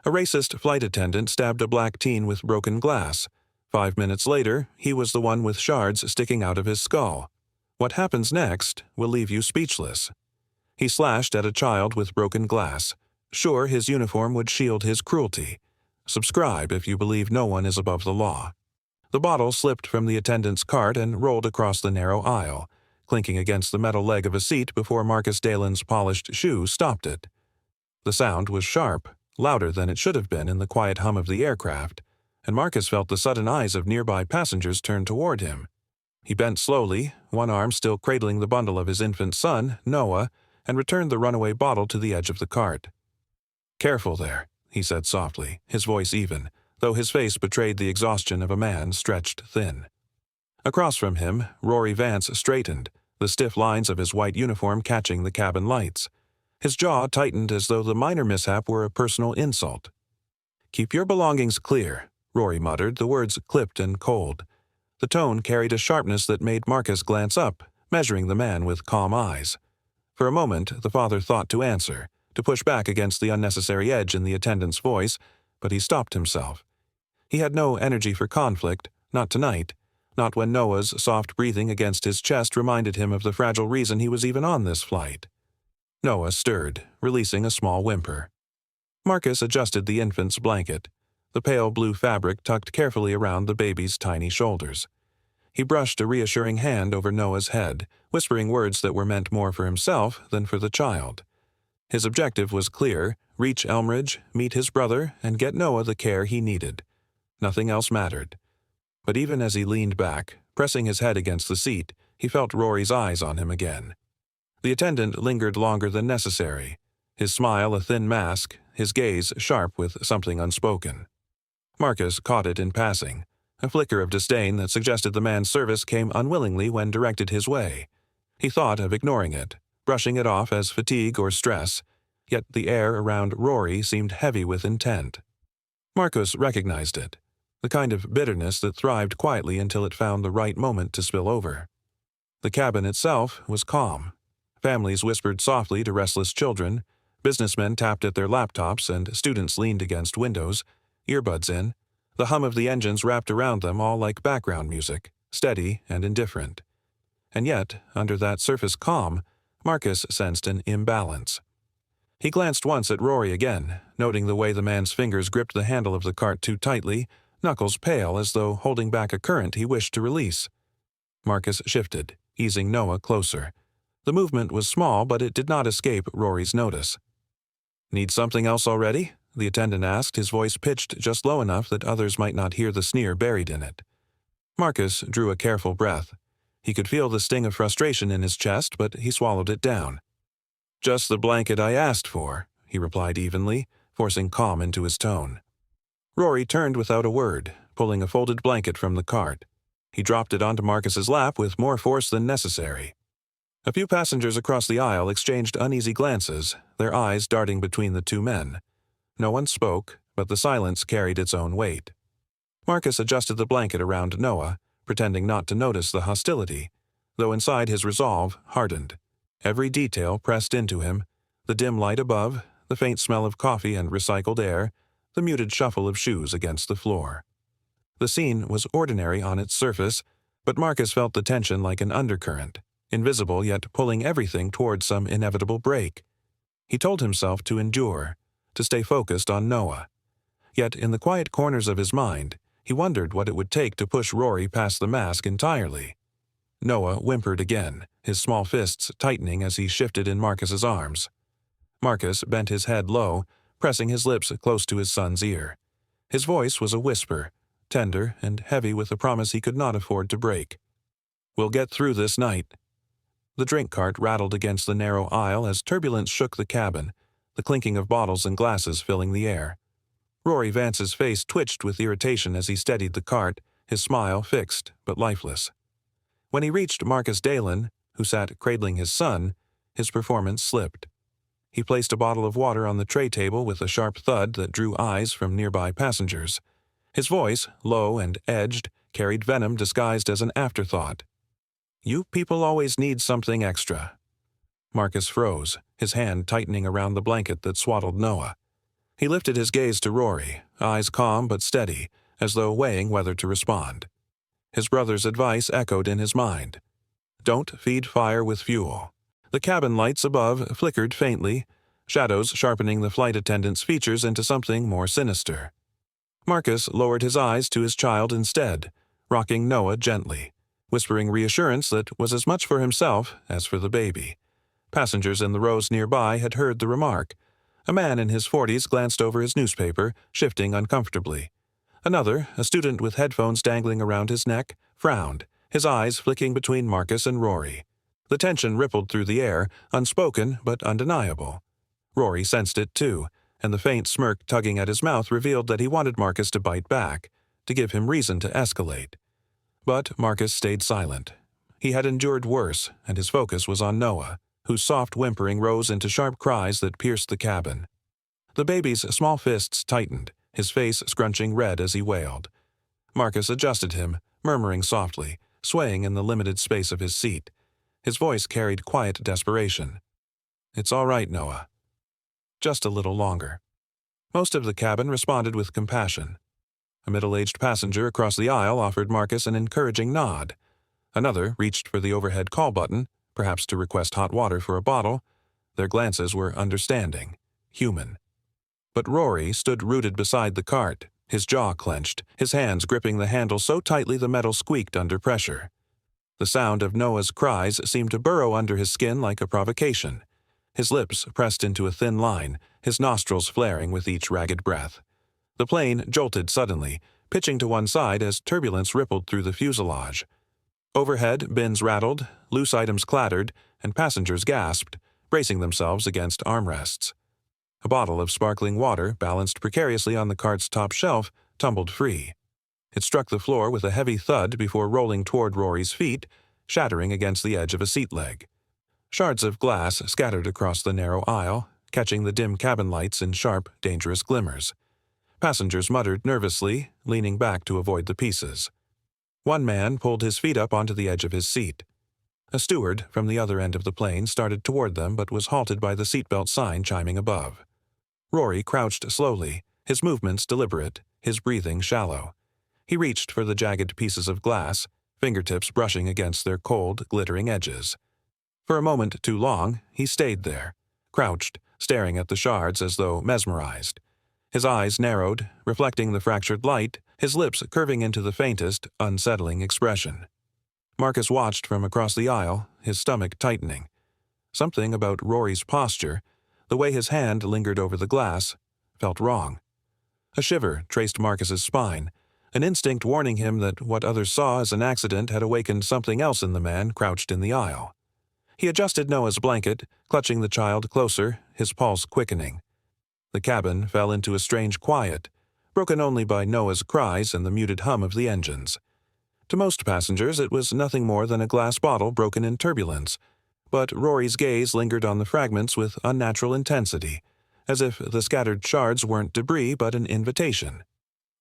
A racist flight attendant stabbed a black teen with broken glass. 5 minutes later, he was the one with shards sticking out of his skull. What happens next will leave you speechless. He slashed at a child with broken glass. Sure, his uniform would shield his cruelty. Subscribe if you believe no one is above the law. The bottle slipped from the attendant's cart and rolled across the narrow aisle, clinking against the metal leg of a seat before Marcus Dalen's polished shoe stopped it. The sound was sharp, louder than it should have been in the quiet hum of the aircraft, and Marcus felt the sudden eyes of nearby passengers turn toward him. He bent slowly, one arm still cradling the bundle of his infant son, Noah, and returned the runaway bottle to the edge of the cart. "Careful there," he said softly, his voice even, though his face betrayed the exhaustion of a man stretched thin. Across from him, Rory Vance straightened, the stiff lines of his white uniform catching the cabin lights. His jaw tightened as though the minor mishap were a personal insult. "Keep your belongings clear," Rory muttered, the words clipped and cold. The tone carried a sharpness that made Marcus glance up, measuring the man with calm eyes. For a moment, the father thought to answer, to push back against the unnecessary edge in the attendant's voice, but he stopped himself. He had no energy for conflict, not tonight, not when Noah's soft breathing against his chest reminded him of the fragile reason he was even on this flight. Noah stirred, releasing a small whimper. Marcus adjusted the infant's blanket, the pale blue fabric tucked carefully around the baby's tiny shoulders. He brushed a reassuring hand over Noah's head, whispering words that were meant more for himself than for the child. His objective was clear: reach Elmridge, meet his brother, and get Noah the care he needed. Nothing else mattered. But even as he leaned back, pressing his head against the seat, he felt Rory's eyes on him again. The attendant lingered longer than necessary, his smile a thin mask, his gaze sharp with something unspoken. Marcus caught it in passing, a flicker of disdain that suggested the man's service came unwillingly when directed his way. He thought of ignoring it, brushing it off as fatigue or stress, yet the air around Rory seemed heavy with intent. Marcus recognized it, the kind of bitterness that thrived quietly until it found the right moment to spill over. The cabin itself was calm. Families whispered softly to restless children, businessmen tapped at their laptops, and students leaned against windows, earbuds in, the hum of the engines wrapped around them all like background music, steady and indifferent. And yet, under that surface calm, Marcus sensed an imbalance. He glanced once at Rory again, noting the way the man's fingers gripped the handle of the cart too tightly, knuckles pale as though holding back a current he wished to release. Marcus shifted, easing Noah closer. The movement was small, but it did not escape Rory's notice. "Need something else already?" the attendant asked, his voice pitched just low enough that others might not hear the sneer buried in it. Marcus drew a careful breath. He could feel the sting of frustration in his chest, but he swallowed it down. "Just the blanket I asked for," he replied evenly, forcing calm into his tone. Rory turned without a word, pulling a folded blanket from the cart. He dropped it onto Marcus's lap with more force than necessary. A few passengers across the aisle exchanged uneasy glances, their eyes darting between the two men. No one spoke, but the silence carried its own weight. Marcus adjusted the blanket around Noah, pretending not to notice the hostility, though inside his resolve hardened. Every detail pressed into him: the dim light above, the faint smell of coffee and recycled air, the muted shuffle of shoes against the floor. The scene was ordinary on its surface, but Marcus felt the tension like an undercurrent, invisible yet pulling everything toward some inevitable break. He told himself to endure, to stay focused on Noah. Yet in the quiet corners of his mind, he wondered what it would take to push Rory past the mask entirely. Noah whimpered again, his small fists tightening as he shifted in Marcus's arms. Marcus bent his head low, pressing his lips close to his son's ear. His voice was a whisper, tender and heavy with a promise he could not afford to break. "We'll get through this night." The drink cart rattled against the narrow aisle as turbulence shook the cabin, the clinking of bottles and glasses filling the air. Rory Vance's face twitched with irritation as he steadied the cart, his smile fixed but lifeless. When he reached Marcus Dalen, who sat cradling his son, his performance slipped. He placed a bottle of water on the tray table with a sharp thud that drew eyes from nearby passengers. His voice, low and edged, carried venom disguised as an afterthought. "You people always need something extra." Marcus froze, his hand tightening around the blanket that swaddled Noah. He lifted his gaze to Rory, eyes calm but steady, as though weighing whether to respond. His brother's advice echoed in his mind. Don't feed fire with fuel. The cabin lights above flickered faintly, shadows sharpening the flight attendant's features into something more sinister. Marcus lowered his eyes to his child instead, rocking Noah gently, whispering reassurance that was as much for himself as for the baby. Passengers in the rows nearby had heard the remark. A man in his 40s glanced over his newspaper, shifting uncomfortably. Another, a student with headphones dangling around his neck, frowned, his eyes flicking between Marcus and Rory. The tension rippled through the air, unspoken but undeniable. Rory sensed it too, and the faint smirk tugging at his mouth revealed that he wanted Marcus to bite back, to give him reason to escalate. But Marcus stayed silent. He had endured worse, and his focus was on Noah, whose soft whimpering rose into sharp cries that pierced the cabin. The baby's small fists tightened, his face scrunching red as he wailed. Marcus adjusted him, murmuring softly, swaying in the limited space of his seat. His voice carried quiet desperation. It's all right, Noah. Just a little longer. Most of the cabin responded with compassion. A middle-aged passenger across the aisle offered Marcus an encouraging nod. Another reached for the overhead call button, perhaps to request hot water for a bottle. Their glances were understanding, human. But Rory stood rooted beside the cart, his jaw clenched, his hands gripping the handle so tightly the metal squeaked under pressure. The sound of Noah's cries seemed to burrow under his skin like a provocation. His lips pressed into a thin line, his nostrils flaring with each ragged breath. The plane jolted suddenly, pitching to one side as turbulence rippled through the fuselage. Overhead, bins rattled, loose items clattered, and passengers gasped, bracing themselves against armrests. A bottle of sparkling water, balanced precariously on the cart's top shelf, tumbled free. It struck the floor with a heavy thud before rolling toward Rory's feet, shattering against the edge of a seat leg. Shards of glass scattered across the narrow aisle, catching the dim cabin lights in sharp, dangerous glimmers. Passengers muttered nervously, leaning back to avoid the pieces. One man pulled his feet up onto the edge of his seat. A steward from the other end of the plane started toward them but was halted by the seatbelt sign chiming above. Rory crouched slowly, his movements deliberate, his breathing shallow. He reached for the jagged pieces of glass, fingertips brushing against their cold, glittering edges. For a moment too long, he stayed there, crouched, staring at the shards as though mesmerized. His eyes narrowed, reflecting the fractured light, his lips curving into the faintest, unsettling expression. Marcus watched from across the aisle, his stomach tightening. Something about Rory's posture, the way his hand lingered over the glass, felt wrong. A shiver traced Marcus's spine, an instinct warning him that what others saw as an accident had awakened something else in the man crouched in the aisle. He adjusted Noah's blanket, clutching the child closer, his pulse quickening. The cabin fell into a strange quiet, broken only by Noah's cries and the muted hum of the engines. To most passengers it was nothing more than a glass bottle broken in turbulence, but Rory's gaze lingered on the fragments with unnatural intensity, as if the scattered shards weren't debris but an invitation.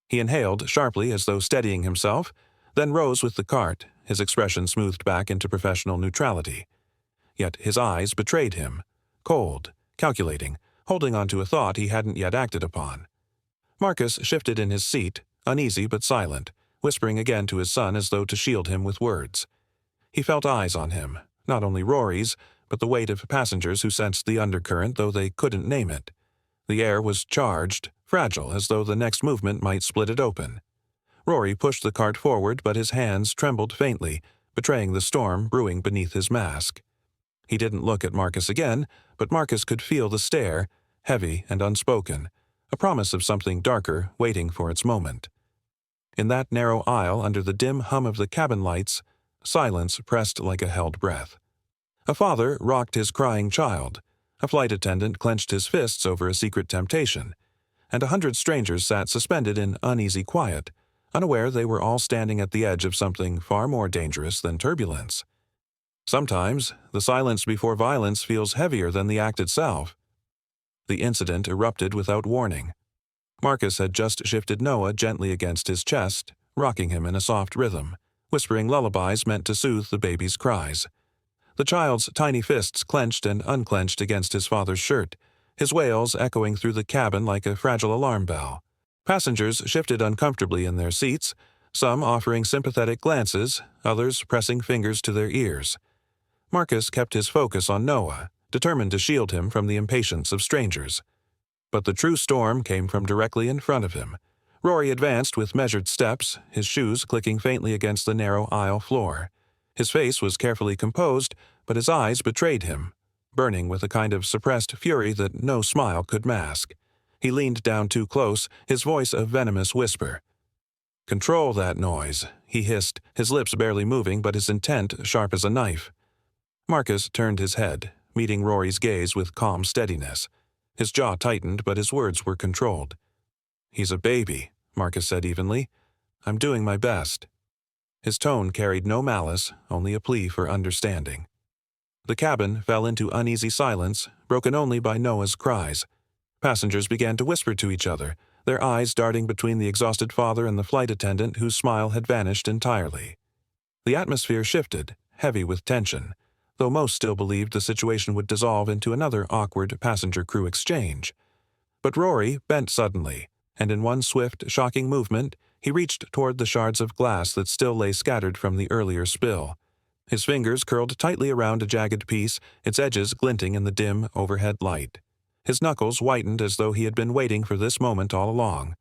He inhaled sharply as though steadying himself, then rose with the cart, his expression smoothed back into professional neutrality. Yet his eyes betrayed him, cold, calculating, holding on to a thought he hadn't yet acted upon. Marcus shifted in his seat, uneasy but silent, whispering again to his son as though to shield him with words. He felt eyes on him, not only Rory's, but the weight of passengers who sensed the undercurrent though they couldn't name it. The air was charged, fragile as though the next movement might split it open. Rory pushed the cart forward but his hands trembled faintly, betraying the storm brewing beneath his mask. He didn't look at Marcus again, but Marcus could feel the stare, heavy and unspoken, a promise of something darker waiting for its moment. In that narrow aisle under the dim hum of the cabin lights, silence pressed like a held breath. A father rocked his crying child, a flight attendant clenched his fists over a secret temptation, and 100 strangers sat suspended in uneasy quiet, unaware they were all standing at the edge of something far more dangerous than turbulence. Sometimes, the silence before violence feels heavier than the act itself. The incident erupted without warning. Marcus had just shifted Noah gently against his chest, rocking him in a soft rhythm, whispering lullabies meant to soothe the baby's cries. The child's tiny fists clenched and unclenched against his father's shirt, his wails echoing through the cabin like a fragile alarm bell. Passengers shifted uncomfortably in their seats, some offering sympathetic glances, others pressing fingers to their ears. Marcus kept his focus on Noah, determined to shield him from the impatience of strangers. But the true storm came from directly in front of him. Rory advanced with measured steps, his shoes clicking faintly against the narrow aisle floor. His face was carefully composed, but his eyes betrayed him, burning with a kind of suppressed fury that no smile could mask. He leaned down too close, his voice a venomous whisper. "Control that noise," he hissed, his lips barely moving but his intent sharp as a knife. Marcus turned his head, meeting Rory's gaze with calm steadiness. His jaw tightened, but his words were controlled. "He's a baby," Marcus said evenly. "I'm doing my best." His tone carried no malice, only a plea for understanding. The cabin fell into uneasy silence, broken only by Noah's cries. Passengers began to whisper to each other, their eyes darting between the exhausted father and the flight attendant whose smile had vanished entirely. The atmosphere shifted, heavy with tension, though most still believed the situation would dissolve into another awkward passenger-crew exchange. But Rory bent suddenly, and in one swift, shocking movement, he reached toward the shards of glass that still lay scattered from the earlier spill. His fingers curled tightly around a jagged piece, its edges glinting in the dim, overhead light. His knuckles whitened as though he had been waiting for this moment all along.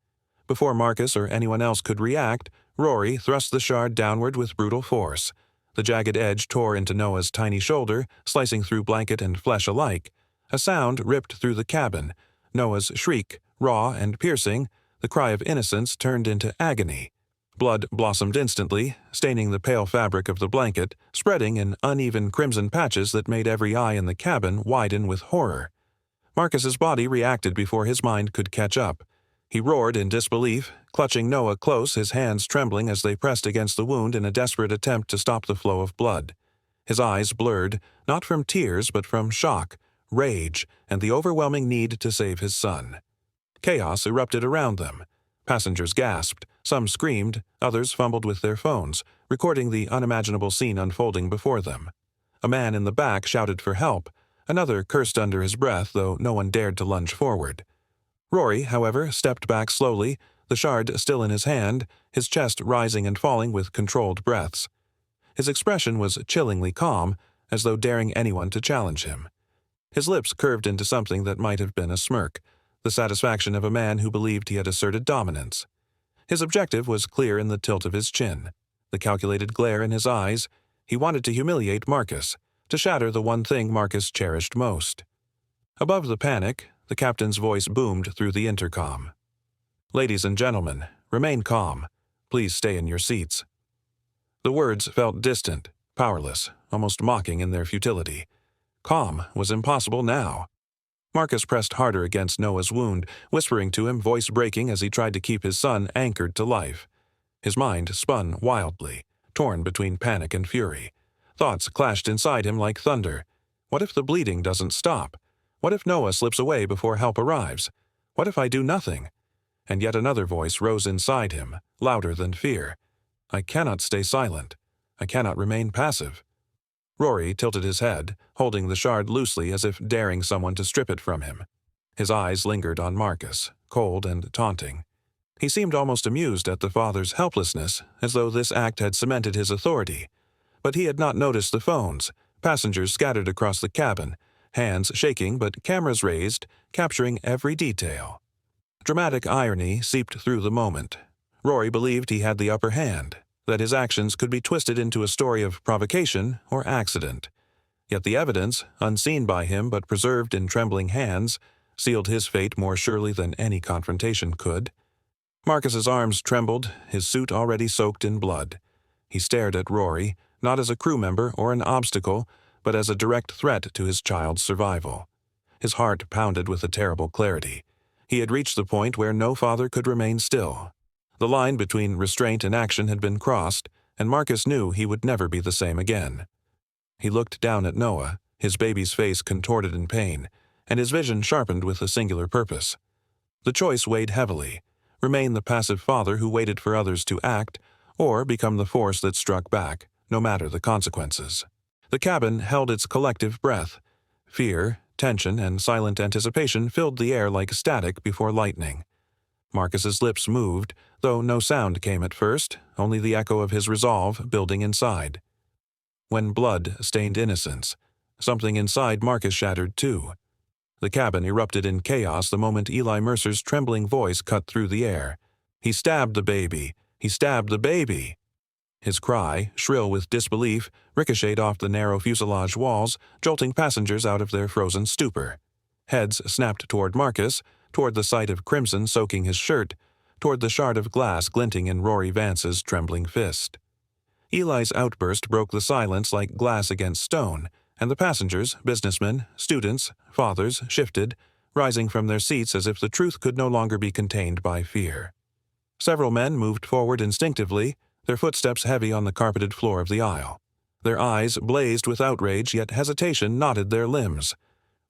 Before Marcus or anyone else could react, Rory thrust the shard downward with brutal force. The jagged edge tore into Noah's tiny shoulder, slicing through blanket and flesh alike. A sound ripped through the cabin. Noah's shriek, raw and piercing, the cry of innocence turned into agony. Blood blossomed instantly, staining the pale fabric of the blanket, spreading in uneven crimson patches that made every eye in the cabin widen with horror. Marcus's body reacted before his mind could catch up. He roared in disbelief, clutching Noah close, his hands trembling as they pressed against the wound in a desperate attempt to stop the flow of blood. His eyes blurred, not from tears but from shock, rage, and the overwhelming need to save his son. Chaos erupted around them. Passengers gasped, some screamed, others fumbled with their phones, recording the unimaginable scene unfolding before them. A man in the back shouted for help. Another cursed under his breath, though no one dared to lunge forward. Rory, however, stepped back slowly, the shard still in his hand, his chest rising and falling with controlled breaths. His expression was chillingly calm, as though daring anyone to challenge him. His lips curved into something that might have been a smirk, the satisfaction of a man who believed he had asserted dominance. His objective was clear in the tilt of his chin, the calculated glare in his eyes. He wanted to humiliate Marcus, to shatter the one thing Marcus cherished most. Above the panic, the captain's voice boomed through the intercom. "Ladies and gentlemen, remain calm. Please stay in your seats." The words felt distant, powerless, almost mocking in their futility. Calm was impossible now. Marcus pressed harder against Noah's wound, whispering to him, voice breaking as he tried to keep his son anchored to life. His mind spun wildly, torn between panic and fury. Thoughts clashed inside him like thunder. What if the bleeding doesn't stop? What if Noah slips away before help arrives? What if I do nothing? And yet another voice rose inside him, louder than fear. I cannot stay silent. I cannot remain passive. Rory tilted his head, holding the shard loosely as if daring someone to strip it from him. His eyes lingered on Marcus, cold and taunting. He seemed almost amused at the father's helplessness, as though this act had cemented his authority. But he had not noticed the phones, passengers scattered across the cabin, hands shaking but cameras raised, capturing every detail. Dramatic irony seeped through the moment. Rory believed he had the upper hand, that his actions could be twisted into a story of provocation or accident. Yet the evidence, unseen by him but preserved in trembling hands, sealed his fate more surely than any confrontation could. Marcus's arms trembled, his suit already soaked in blood. He stared at Rory, not as a crew member or an obstacle, but as a direct threat to his child's survival. His heart pounded with a terrible clarity. He had reached the point where no father could remain still. The line between restraint and action had been crossed, and Marcus knew he would never be the same again. He looked down at Noah, his baby's face contorted in pain, and his vision sharpened with a singular purpose. The choice weighed heavily: remain the passive father who waited for others to act, or become the force that struck back, no matter the consequences. The cabin held its collective breath. Fear, tension and silent anticipation filled the air like static before lightning. Marcus's lips moved, though no sound came at first, only the echo of his resolve building inside. When blood stained innocence, something inside Marcus shattered too. The cabin erupted in chaos the moment Eli Mercer's trembling voice cut through the air. "He stabbed the baby! He stabbed the baby!" His cry, shrill with disbelief, ricocheted off the narrow fuselage walls, jolting passengers out of their frozen stupor. Heads snapped toward Marcus, toward the sight of crimson soaking his shirt, toward the shard of glass glinting in Rory Vance's trembling fist. Eli's outburst broke the silence like glass against stone, and the passengers, businessmen, students, fathers, shifted, rising from their seats as if the truth could no longer be contained by fear. Several men moved forward instinctively, their footsteps heavy on the carpeted floor of the aisle. Their eyes blazed with outrage, yet hesitation knotted their limbs.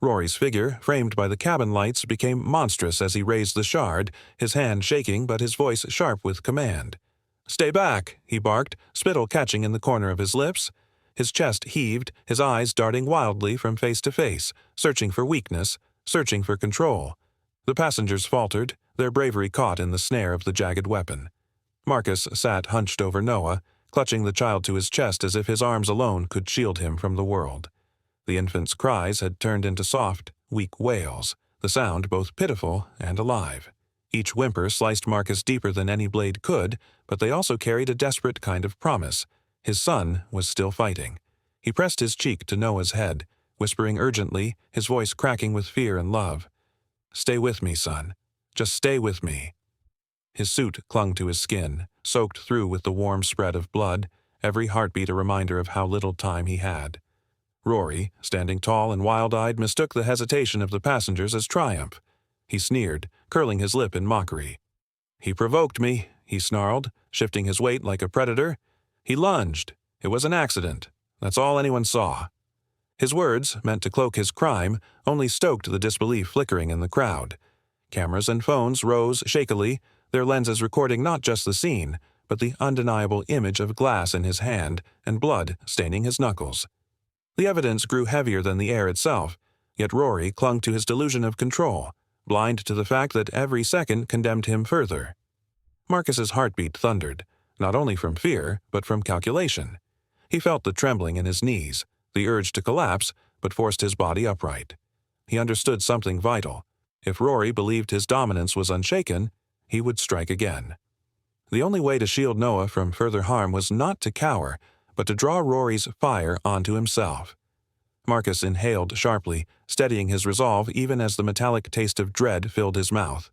Rory's figure, framed by the cabin lights, became monstrous as he raised the shard, his hand shaking but his voice sharp with command. "Stay back," he barked, spittle catching in the corner of his lips. His chest heaved, his eyes darting wildly from face to face, searching for weakness, searching for control. The passengers faltered, their bravery caught in the snare of the jagged weapon. Marcus sat hunched over Noah, clutching the child to his chest as if his arms alone could shield him from the world. The infant's cries had turned into soft, weak wails, the sound both pitiful and alive. Each whimper sliced Marcus deeper than any blade could, but they also carried a desperate kind of promise. His son was still fighting. He pressed his cheek to Noah's head, whispering urgently, his voice cracking with fear and love. "Stay with me, son. Just stay with me." His suit clung to his skin, soaked through with the warm spread of blood, every heartbeat a reminder of how little time he had. Rory, standing tall and wild-eyed, mistook the hesitation of the passengers as triumph. He sneered, curling his lip in mockery. "He provoked me," he snarled, shifting his weight like a predator. "He lunged. It was an accident. That's all anyone saw." His words, meant to cloak his crime, only stoked the disbelief flickering in the crowd. Cameras and phones rose shakily, their lenses recording not just the scene, but the undeniable image of glass in his hand and blood staining his knuckles. The evidence grew heavier than the air itself, yet Rory clung to his delusion of control, blind to the fact that every second condemned him further. Marcus's heartbeat thundered, not only from fear, but from calculation. He felt the trembling in his knees, the urge to collapse, but forced his body upright. He understood something vital. If Rory believed his dominance was unshaken, he would strike again. The only way to shield Noah from further harm was not to cower, but to draw Rory's fire onto himself. Marcus inhaled sharply, steadying his resolve even as the metallic taste of dread filled his mouth.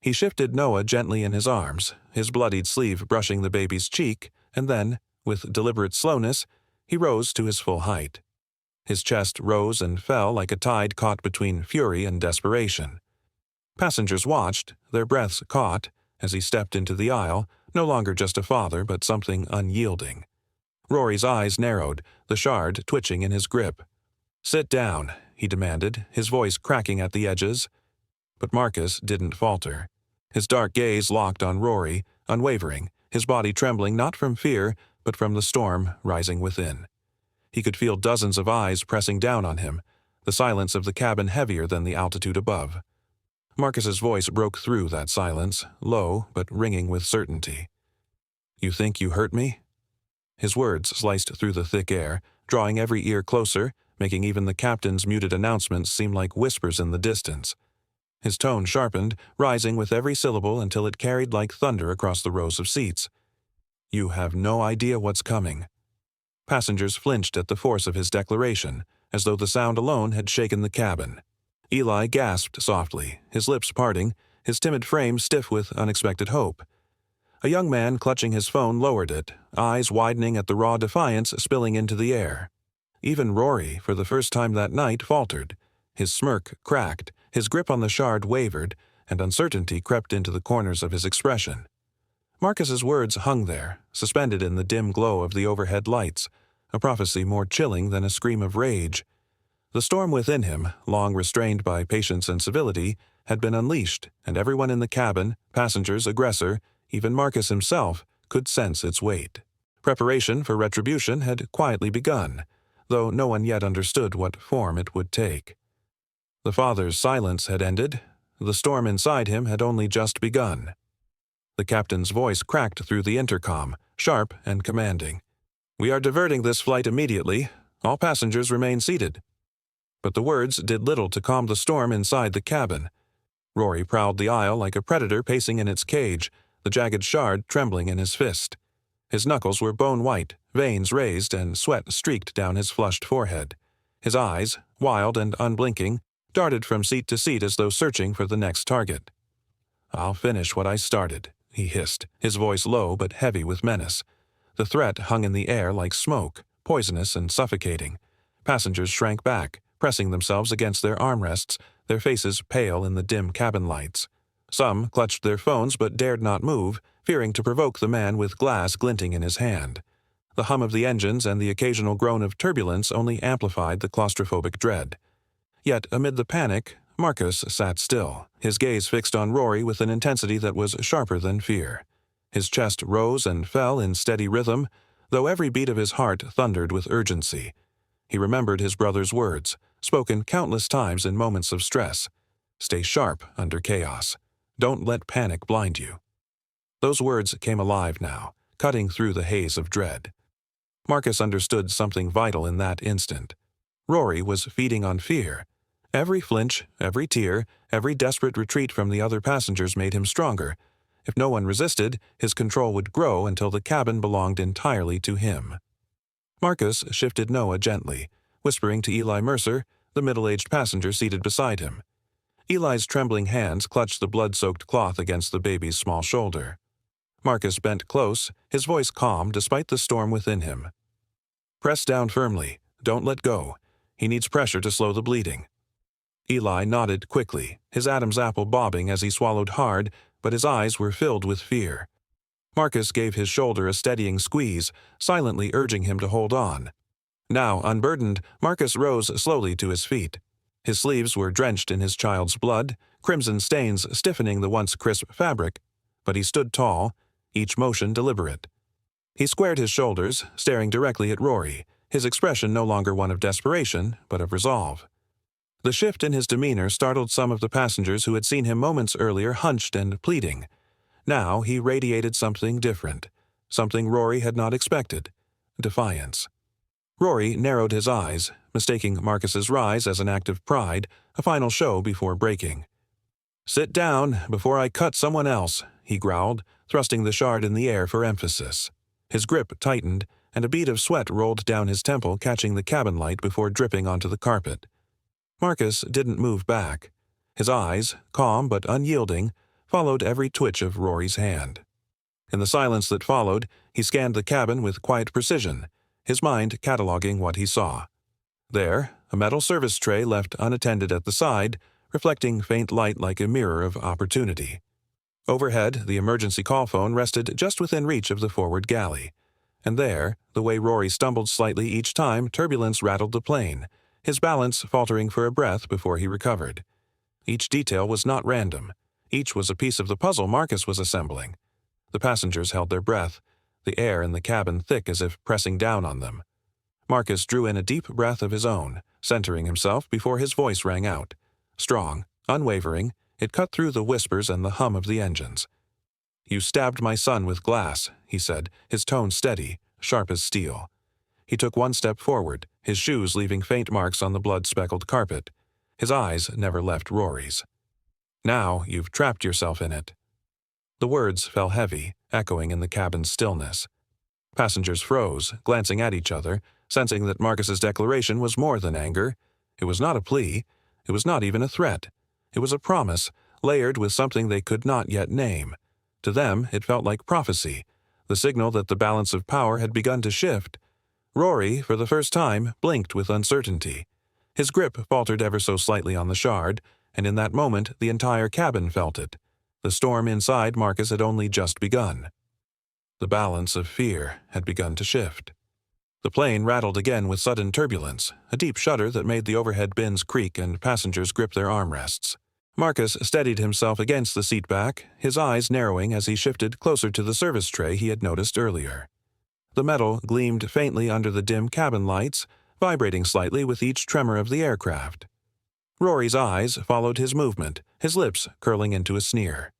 He shifted Noah gently in his arms, his bloodied sleeve brushing the baby's cheek, and then, with deliberate slowness, he rose to his full height. His chest rose and fell like a tide caught between fury and desperation. Passengers watched, their breaths caught, as he stepped into the aisle, no longer just a father but something unyielding. Rory's eyes narrowed, the shard twitching in his grip. "Sit down," he demanded, his voice cracking at the edges. But Marcus didn't falter. His dark gaze locked on Rory, unwavering, his body trembling not from fear, but from the storm rising within. He could feel dozens of eyes pressing down on him, the silence of the cabin heavier than the altitude above. Marcus's voice broke through that silence, low but ringing with certainty. "You think you hurt me?" His words sliced through the thick air, drawing every ear closer, making even the captain's muted announcements seem like whispers in the distance. His tone sharpened, rising with every syllable until it carried like thunder across the rows of seats. "You have no idea what's coming." Passengers flinched at the force of his declaration, as though the sound alone had shaken the cabin. Eli gasped softly, his lips parting, his timid frame stiff with unexpected hope. A young man clutching his phone lowered it, eyes widening at the raw defiance spilling into the air. Even Rory, for the first time that night, faltered. His smirk cracked, his grip on the shard wavered, and uncertainty crept into the corners of his expression. Marcus's words hung there, suspended in the dim glow of the overhead lights, a prophecy more chilling than a scream of rage. The storm within him, long restrained by patience and civility, had been unleashed, and everyone in the cabin, passengers, aggressor, even Marcus himself, could sense its weight. Preparation for retribution had quietly begun, though no one yet understood what form it would take. The father's silence had ended. The storm inside him had only just begun. The captain's voice cracked through the intercom, sharp and commanding. "We are diverting this flight immediately. All passengers remain seated." But the words did little to calm the storm inside the cabin. Rory prowled the aisle like a predator pacing in its cage, the jagged shard trembling in his fist. His knuckles were bone-white, veins raised, and sweat streaked down his flushed forehead. His eyes, wild and unblinking, darted from seat to seat as though searching for the next target. "I'll finish what I started," he hissed, his voice low but heavy with menace. The threat hung in the air like smoke, poisonous and suffocating. Passengers shrank back, pressing themselves against their armrests, their faces pale in the dim cabin lights. Some clutched their phones but dared not move, fearing to provoke the man with glass glinting in his hand. The hum of the engines and the occasional groan of turbulence only amplified the claustrophobic dread. Yet, amid the panic, Marcus sat still, his gaze fixed on Rory with an intensity that was sharper than fear. His chest rose and fell in steady rhythm, though every beat of his heart thundered with urgency. He remembered his brother's words, spoken countless times in moments of stress. "Stay sharp under chaos. Don't let panic blind you." Those words came alive now, cutting through the haze of dread. Marcus understood something vital in that instant. Rory was feeding on fear. Every flinch, every tear, every desperate retreat from the other passengers made him stronger. If no one resisted, his control would grow until the cabin belonged entirely to him. Marcus shifted Noah gently, whispering to Eli Mercer, the middle-aged passenger seated beside him. Eli's trembling hands clutched the blood-soaked cloth against the baby's small shoulder. Marcus bent close, his voice calm despite the storm within him. "Press down firmly. Don't let go. He needs pressure to slow the bleeding." Eli nodded quickly, his Adam's apple bobbing as he swallowed hard, but his eyes were filled with fear. Marcus gave his shoulder a steadying squeeze, silently urging him to hold on. Now unburdened, Marcus rose slowly to his feet. His sleeves were drenched in his child's blood, crimson stains stiffening the once crisp fabric, but he stood tall, each motion deliberate. He squared his shoulders, staring directly at Rory, his expression no longer one of desperation, but of resolve. The shift in his demeanor startled some of the passengers who had seen him moments earlier hunched and pleading. Now he radiated something different, something Rory had not expected: defiance. Rory narrowed his eyes, mistaking Marcus's rise as an act of pride, a final show before breaking. "Sit down before I cut someone else," he growled, thrusting the shard in the air for emphasis. His grip tightened, and a bead of sweat rolled down his temple, catching the cabin light before dripping onto the carpet. Marcus didn't move back. His eyes, calm but unyielding, followed every twitch of Rory's hand. In the silence that followed, he scanned the cabin with quiet precision, his mind cataloging what he saw. There, a metal service tray left unattended at the side, reflecting faint light like a mirror of opportunity. Overhead, the emergency call phone rested just within reach of the forward galley. And there, the way Rory stumbled slightly each time turbulence rattled the plane, his balance faltering for a breath before he recovered. Each detail was not random. Each was a piece of the puzzle Marcus was assembling. The passengers held their breath, the air in the cabin thick as if pressing down on them. Marcus drew in a deep breath of his own, centering himself before his voice rang out. Strong, unwavering, it cut through the whispers and the hum of the engines. "You stabbed my son with glass," he said, his tone steady, sharp as steel. He took one step forward, his shoes leaving faint marks on the blood-speckled carpet. His eyes never left Rory's. "Now you've trapped yourself in it." The words fell heavy, echoing in the cabin's stillness. Passengers froze, glancing at each other, sensing that Marcus's declaration was more than anger. It was not a plea. It was not even a threat. It was a promise, layered with something they could not yet name. To them, it felt like prophecy, the signal that the balance of power had begun to shift. Rory, for the first time, blinked with uncertainty. His grip faltered ever so slightly on the shard, and in that moment the entire cabin felt it. The storm inside Marcus had only just begun. The balance of fear had begun to shift. The plane rattled again with sudden turbulence, a deep shudder that made the overhead bins creak and passengers grip their armrests. Marcus steadied himself against the seat back, his eyes narrowing as he shifted closer to the service tray he had noticed earlier. The metal gleamed faintly under the dim cabin lights, vibrating slightly with each tremor of the aircraft. Rory's eyes followed his movement, his lips curling into a sneer.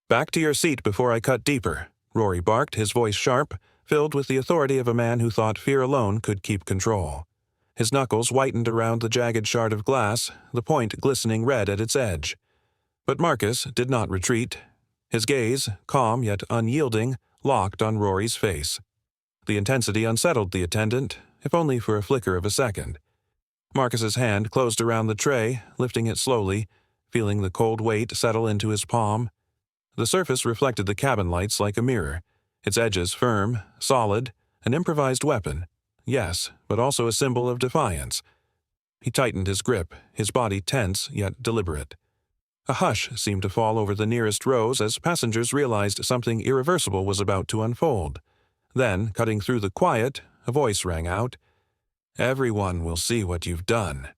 "Back to your seat before I cut deeper," Rory barked, his voice sharp, filled with the authority of a man who thought fear alone could keep control. His knuckles whitened around the jagged shard of glass, the point glistening red at its edge. But Marcus did not retreat. His gaze, calm yet unyielding, locked on Rory's face. The intensity unsettled the attendant, if only for a flicker of a second. Marcus's hand closed around the tray, lifting it slowly, feeling the cold weight settle into his palm. The surface reflected the cabin lights like a mirror, its edges firm, solid, an improvised weapon. Yes, but also a symbol of defiance. He tightened his grip, his body tense yet deliberate. A hush seemed to fall over the nearest rows as passengers realized something irreversible was about to unfold. Then, cutting through the quiet, a voice rang out, "Everyone will see what you've done."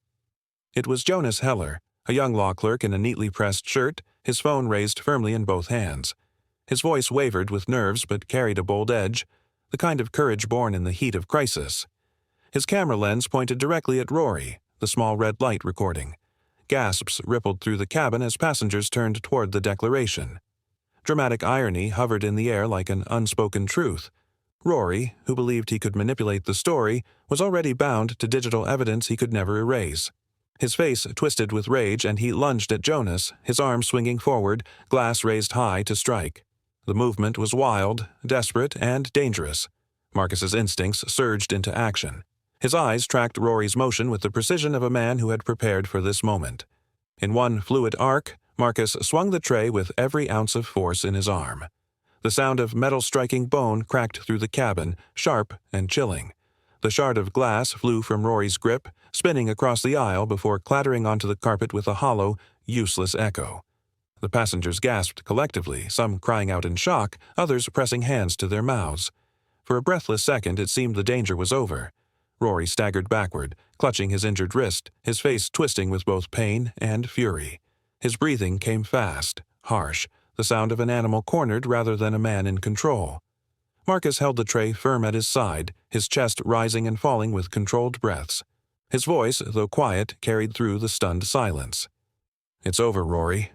It was Jonas Heller, a young law clerk in a neatly pressed shirt, his phone raised firmly in both hands. His voice wavered with nerves but carried a bold edge, the kind of courage born in the heat of crisis. His camera lens pointed directly at Rory, the small red light recording. Gasps rippled through the cabin as passengers turned toward the declaration. Dramatic irony hovered in the air like an unspoken truth. Rory, who believed he could manipulate the story, was already bound to digital evidence he could never erase. His face twisted with rage and he lunged at Jonas, his arm swinging forward, glass raised high to strike. The movement was wild, desperate, and dangerous. Marcus's instincts surged into action. His eyes tracked Rory's motion with the precision of a man who had prepared for this moment. In one fluid arc, Marcus swung the tray with every ounce of force in his arm. The sound of metal striking bone cracked through the cabin, sharp and chilling. The shard of glass flew from Rory's grip, spinning across the aisle before clattering onto the carpet with a hollow, useless echo. The passengers gasped collectively, some crying out in shock, others pressing hands to their mouths. For a breathless second it seemed the danger was over. Rory staggered backward, clutching his injured wrist, his face twisting with both pain and fury. His breathing came fast, harsh, the sound of an animal cornered rather than a man in control. Marcus held the tray firm at his side, his chest rising and falling with controlled breaths. His voice, though quiet, carried through the stunned silence. "It's over, Rory."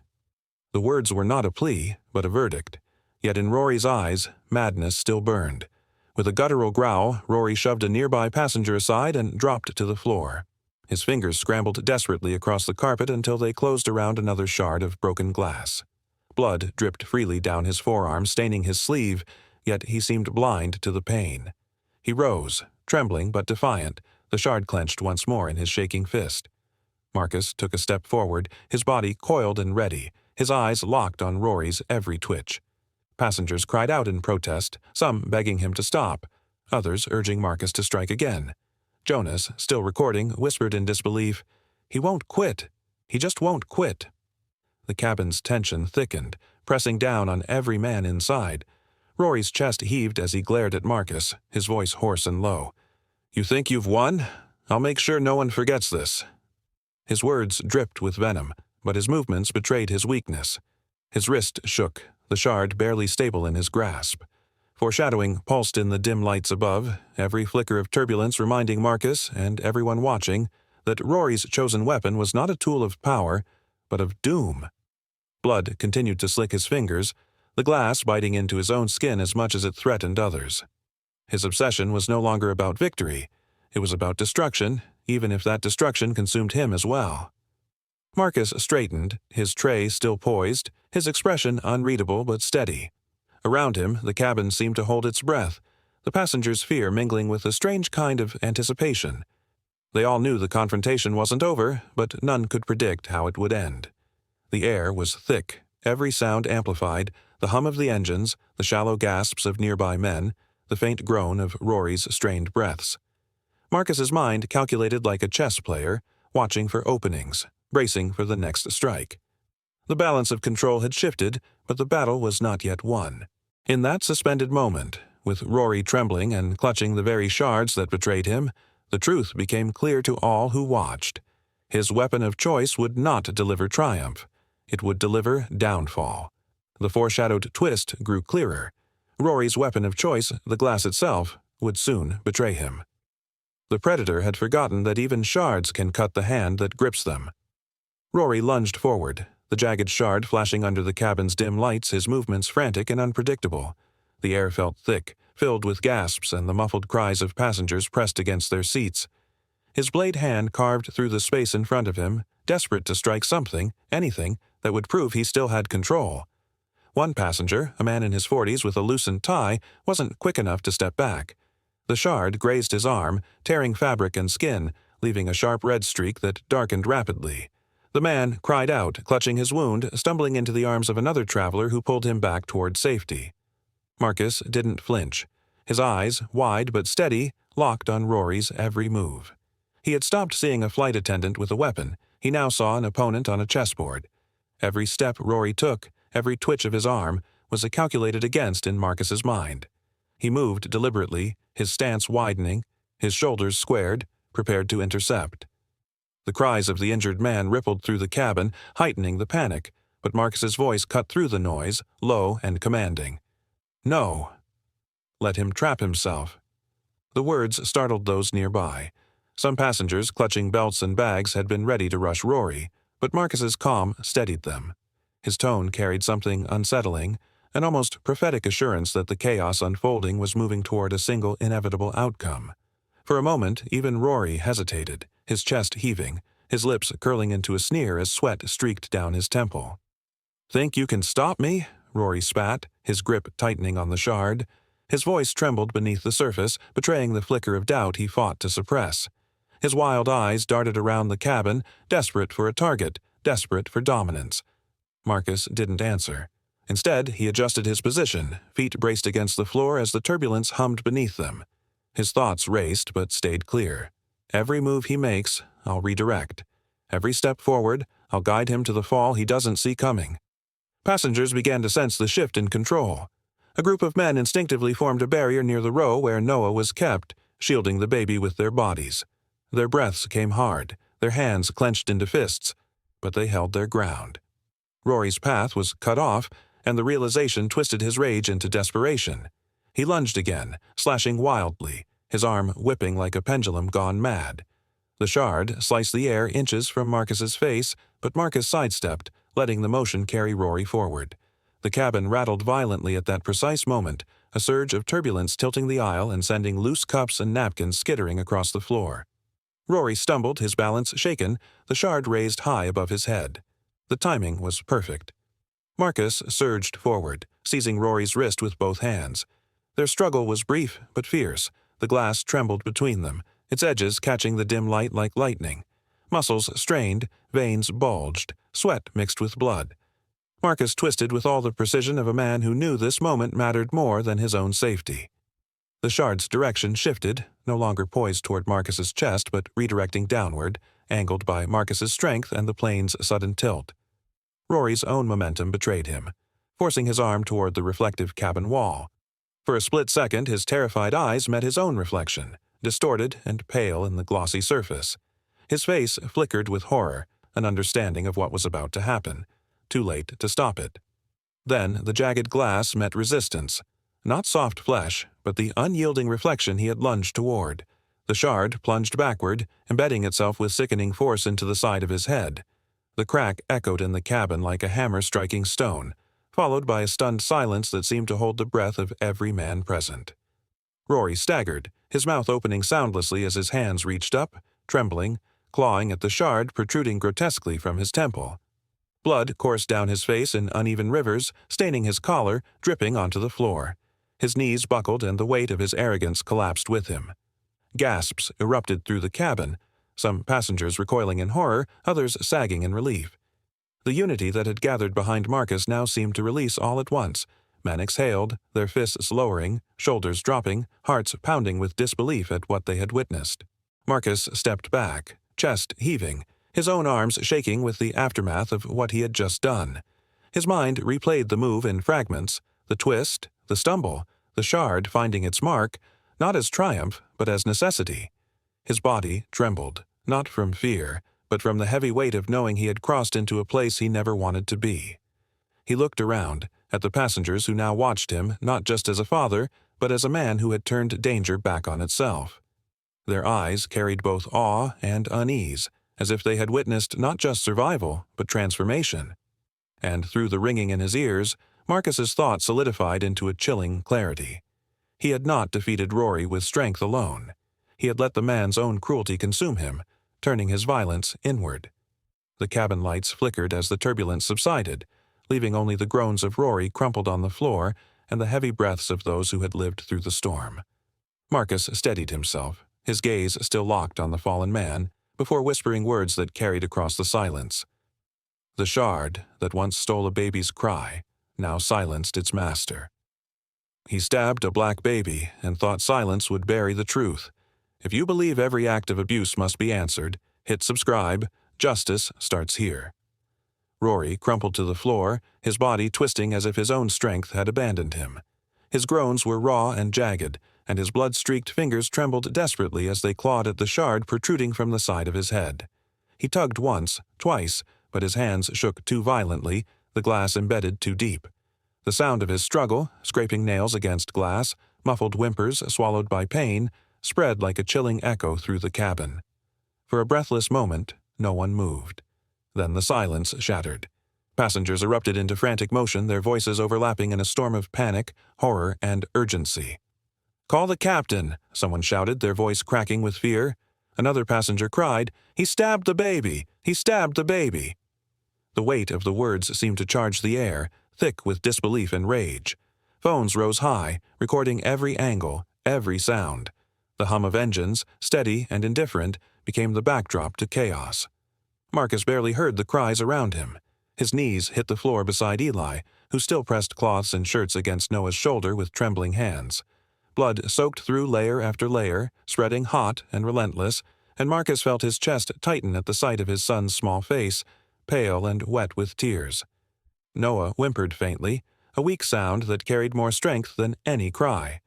The words were not a plea, but a verdict. Yet in Rory's eyes, madness still burned. With a guttural growl, Rory shoved a nearby passenger aside and dropped to the floor. His fingers scrambled desperately across the carpet until they closed around another shard of broken glass. Blood dripped freely down his forearm, staining his sleeve, yet he seemed blind to the pain. He rose, trembling but defiant, the shard clenched once more in his shaking fist. Marcus took a step forward, his body coiled and ready, his eyes locked on Rory's every twitch. Passengers cried out in protest, some begging him to stop, others urging Marcus to strike again. Jonas, still recording, whispered in disbelief, "He won't quit. He just won't quit." The cabin's tension thickened, pressing down on every man inside. Rory's chest heaved as he glared at Marcus, his voice hoarse and low. "You think you've won? I'll make sure no one forgets this." His words dripped with venom, but his movements betrayed his weakness. His wrist shook, the shard barely stable in his grasp. Foreshadowing pulsed in the dim lights above, every flicker of turbulence reminding Marcus, and everyone watching, that Rory's chosen weapon was not a tool of power, but of doom. Blood continued to slick his fingers, the glass biting into his own skin as much as it threatened others. His obsession was no longer about victory. It was about destruction, even if that destruction consumed him as well. Marcus straightened, his tray still poised, his expression unreadable but steady. Around him, the cabin seemed to hold its breath, the passengers' fear mingling with a strange kind of anticipation. They all knew the confrontation wasn't over, but none could predict how it would end. The air was thick, every sound amplified, the hum of the engines, the shallow gasps of nearby men, the faint groan of Rory's strained breaths. Marcus's mind calculated like a chess player, watching for openings, bracing for the next strike. The balance of control had shifted, but the battle was not yet won. In that suspended moment, with Rory trembling and clutching the very shards that betrayed him, the truth became clear to all who watched. His weapon of choice would not deliver triumph. It would deliver downfall. The foreshadowed twist grew clearer. Rory's weapon of choice, the glass itself, would soon betray him. The predator had forgotten that even shards can cut the hand that grips them. Rory lunged forward, the jagged shard flashing under the cabin's dim lights, his movements frantic and unpredictable. The air felt thick, filled with gasps and the muffled cries of passengers pressed against their seats. His blade hand carved through the space in front of him, desperate to strike something, anything, that would prove he still had control. One passenger, a man in his 40s with a loosened tie, wasn't quick enough to step back. The shard grazed his arm, tearing fabric and skin, leaving a sharp red streak that darkened rapidly. The man cried out, clutching his wound, stumbling into the arms of another traveler who pulled him back toward safety. Marcus didn't flinch. His eyes, wide but steady, locked on Rory's every move. He had stopped seeing a flight attendant with a weapon. He now saw an opponent on a chessboard. Every step Rory took, every twitch of his arm, was a calculated against in Marcus's mind. He moved deliberately, his stance widening, his shoulders squared, prepared to intercept. The cries of the injured man rippled through the cabin, heightening the panic, but Marcus's voice cut through the noise, low and commanding. "No." Let him trap himself. The words startled those nearby. Some passengers, clutching belts and bags, had been ready to rush Rory, but Marcus's calm steadied them. His tone carried something unsettling, an almost prophetic assurance that the chaos unfolding was moving toward a single inevitable outcome. For a moment, even Rory hesitated, his chest heaving, his lips curling into a sneer as sweat streaked down his temple. "Think you can stop me?" Rory spat, his grip tightening on the shard. His voice trembled beneath the surface, betraying the flicker of doubt he fought to suppress. His wild eyes darted around the cabin, desperate for a target, desperate for dominance. Marcus didn't answer. Instead, he adjusted his position, feet braced against the floor as the turbulence hummed beneath them. His thoughts raced but stayed clear. Every move he makes, I'll redirect. Every step forward, I'll guide him to the fall he doesn't see coming. Passengers began to sense the shift in control. A group of men instinctively formed a barrier near the row where Noah was kept, shielding the baby with their bodies. Their breaths came hard, their hands clenched into fists, but they held their ground. Rory's path was cut off, and the realization twisted his rage into desperation. He lunged again, slashing wildly, his arm whipping like a pendulum gone mad. The shard sliced the air inches from Marcus's face, but Marcus sidestepped, letting the motion carry Rory forward. The cabin rattled violently at that precise moment, a surge of turbulence tilting the aisle and sending loose cups and napkins skittering across the floor. Rory stumbled, his balance shaken, the shard raised high above his head. The timing was perfect. Marcus surged forward, seizing Rory's wrist with both hands. Their struggle was brief but fierce. The glass trembled between them, its edges catching the dim light like lightning. Muscles strained, veins bulged, sweat mixed with blood. Marcus twisted with all the precision of a man who knew this moment mattered more than his own safety. The shard's direction shifted, no longer poised toward Marcus's chest but redirecting downward, angled by Marcus's strength and the plane's sudden tilt. Rory's own momentum betrayed him, forcing his arm toward the reflective cabin wall. For a split second, his terrified eyes met his own reflection, distorted and pale in the glossy surface. His face flickered with horror, an understanding of what was about to happen, too late to stop it. Then the jagged glass met resistance. Not soft flesh, but the unyielding reflection he had lunged toward. The shard plunged backward, embedding itself with sickening force into the side of his head. The crack echoed in the cabin like a hammer striking stone, followed by a stunned silence that seemed to hold the breath of every man present. Rory staggered, his mouth opening soundlessly as his hands reached up, trembling, clawing at the shard protruding grotesquely from his temple. Blood coursed down his face in uneven rivers, staining his collar, dripping onto the floor. His knees buckled and the weight of his arrogance collapsed with him. Gasps erupted through the cabin, some passengers recoiling in horror, others sagging in relief. The unity that had gathered behind Marcus now seemed to release all at once. Men exhaled, their fists lowering, shoulders dropping, hearts pounding with disbelief at what they had witnessed. Marcus stepped back, chest heaving, his own arms shaking with the aftermath of what he had just done. His mind replayed the move in fragments, the twist, the stumble, the shard finding its mark, not as triumph, but as necessity. His body trembled, not from fear, but from the heavy weight of knowing he had crossed into a place he never wanted to be. He looked around, at the passengers who now watched him not just as a father, but as a man who had turned danger back on itself. Their eyes carried both awe and unease, as if they had witnessed not just survival, but transformation. And through the ringing in his ears, Marcus's thought solidified into a chilling clarity. He had not defeated Rory with strength alone. He had let the man's own cruelty consume him, turning his violence inward. The cabin lights flickered as the turbulence subsided, leaving only the groans of Rory crumpled on the floor and the heavy breaths of those who had lived through the storm. Marcus steadied himself, his gaze still locked on the fallen man, before whispering words that carried across the silence. The shard that once stole a baby's cry now silenced its master. He stabbed a black baby and thought silence would bury the truth. If you believe every act of abuse must be answered, hit subscribe. Justice starts here. Rory crumpled to the floor, his body twisting as if his own strength had abandoned him. His groans were raw and jagged, and his blood-streaked fingers trembled desperately as they clawed at the shard protruding from the side of his head. He tugged once, twice, but his hands shook too violently, the glass embedded too deep. The sound of his struggle, scraping nails against glass, muffled whimpers swallowed by pain, spread like a chilling echo through the cabin. For a breathless moment, no one moved. Then the silence shattered. Passengers erupted into frantic motion, their voices overlapping in a storm of panic, horror, and urgency. "Call the captain," someone shouted, their voice cracking with fear. Another passenger cried, "He stabbed the baby! He stabbed the baby!" The weight of the words seemed to charge the air, thick with disbelief and rage. Phones rose high, recording every angle, every sound. The hum of engines, steady and indifferent, became the backdrop to chaos. Marcus barely heard the cries around him. His knees hit the floor beside Eli, who still pressed cloths and shirts against Noah's shoulder with trembling hands. Blood soaked through layer after layer, spreading hot and relentless, and Marcus felt his chest tighten at the sight of his son's small face, pale and wet with tears. Noah whimpered faintly, a weak sound that carried more strength than any cry.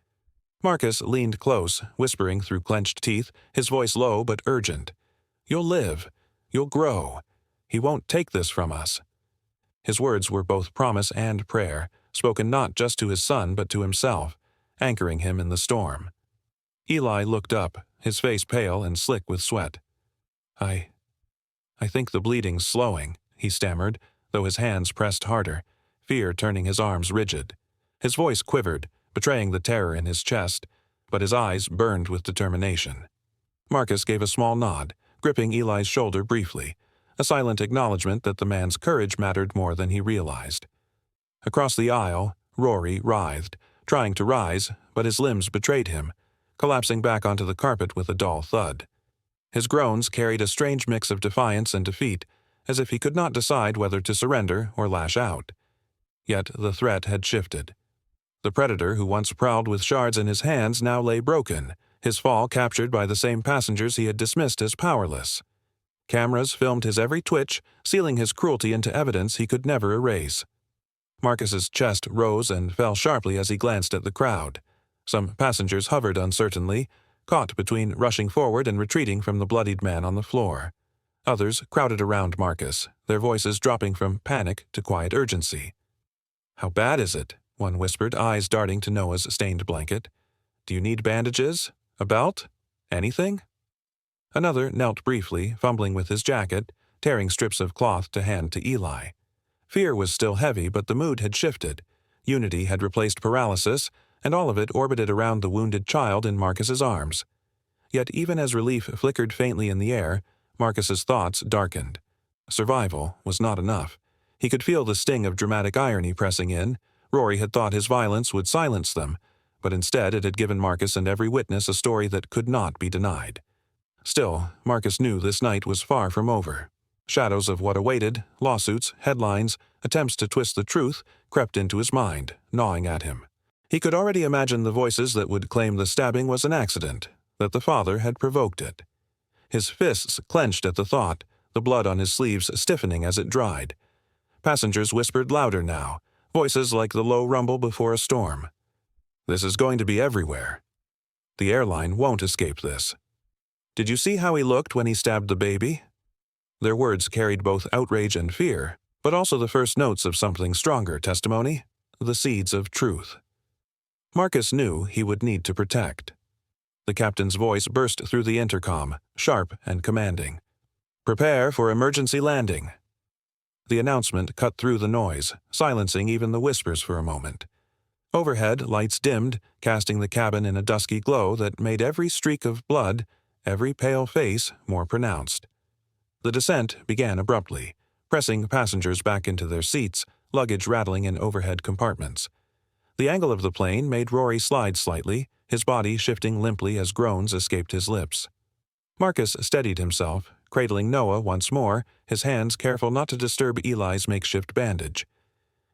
Marcus leaned close, whispering through clenched teeth, his voice low but urgent. "You'll live. You'll grow. He won't take this from us." His words were both promise and prayer, spoken not just to his son but to himself, anchoring him in the storm. Eli looked up, his face pale and slick with sweat. I think the bleeding's slowing," he stammered, though his hands pressed harder, fear turning his arms rigid. His voice quivered, betraying the terror in his chest, but his eyes burned with determination. Marcus gave a small nod, gripping Eli's shoulder briefly, a silent acknowledgement that the man's courage mattered more than he realized. Across the aisle, Rory writhed, trying to rise, but his limbs betrayed him, collapsing back onto the carpet with a dull thud. His groans carried a strange mix of defiance and defeat, as if he could not decide whether to surrender or lash out. Yet the threat had shifted. The predator who once prowled with shards in his hands now lay broken, his fall captured by the same passengers he had dismissed as powerless. Cameras filmed his every twitch, sealing his cruelty into evidence he could never erase. Marcus's chest rose and fell sharply as he glanced at the crowd. Some passengers hovered uncertainly, caught between rushing forward and retreating from the bloodied man on the floor. Others crowded around Marcus, their voices dropping from panic to quiet urgency. "How bad is it?" one whispered, eyes darting to Noah's stained blanket. "Do you need bandages? A belt? Anything?" Another knelt briefly, fumbling with his jacket, tearing strips of cloth to hand to Eli. Fear was still heavy, but the mood had shifted. Unity had replaced paralysis, and all of it orbited around the wounded child in Marcus's arms. Yet even as relief flickered faintly in the air, Marcus's thoughts darkened. Survival was not enough. He could feel the sting of dramatic irony pressing in. Rory had thought his violence would silence them, but instead it had given Marcus and every witness a story that could not be denied. Still, Marcus knew this night was far from over. Shadows of what awaited, lawsuits, headlines, attempts to twist the truth, crept into his mind, gnawing at him. He could already imagine the voices that would claim the stabbing was an accident, that the father had provoked it. His fists clenched at the thought, the blood on his sleeves stiffening as it dried. Passengers whispered louder now, voices like the low rumble before a storm. "This is going to be everywhere. The airline won't escape this. Did you see how he looked when he stabbed the baby?" Their words carried both outrage and fear, but also the first notes of something stronger testimony, the seeds of truth. Marcus knew he would need to protect. The captain's voice burst through the intercom, sharp and commanding. Prepare for emergency landing. The announcement cut through the noise, silencing even the whispers for a moment. Overhead, lights dimmed, casting the cabin in a dusky glow that made every streak of blood, every pale face, more pronounced. The descent began abruptly, pressing passengers back into their seats, luggage rattling in overhead compartments. The angle of the plane made Rory slide slightly, his body shifting limply as groans escaped his lips. Marcus steadied himself, cradling Noah once more, his hands careful not to disturb Eli's makeshift bandage.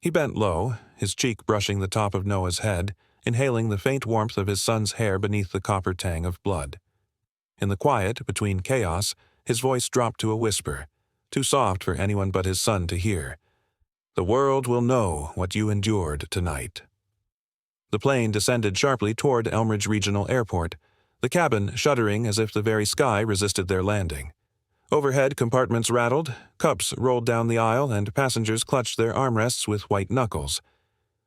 He bent low, his cheek brushing the top of Noah's head, inhaling the faint warmth of his son's hair beneath the copper tang of blood. In the quiet between chaos, his voice dropped to a whisper, too soft for anyone but his son to hear. "The world will know what you endured tonight." The plane descended sharply toward Elmridge Regional Airport, the cabin shuddering as if the very sky resisted their landing. Overhead compartments rattled, cups rolled down the aisle, and passengers clutched their armrests with white knuckles.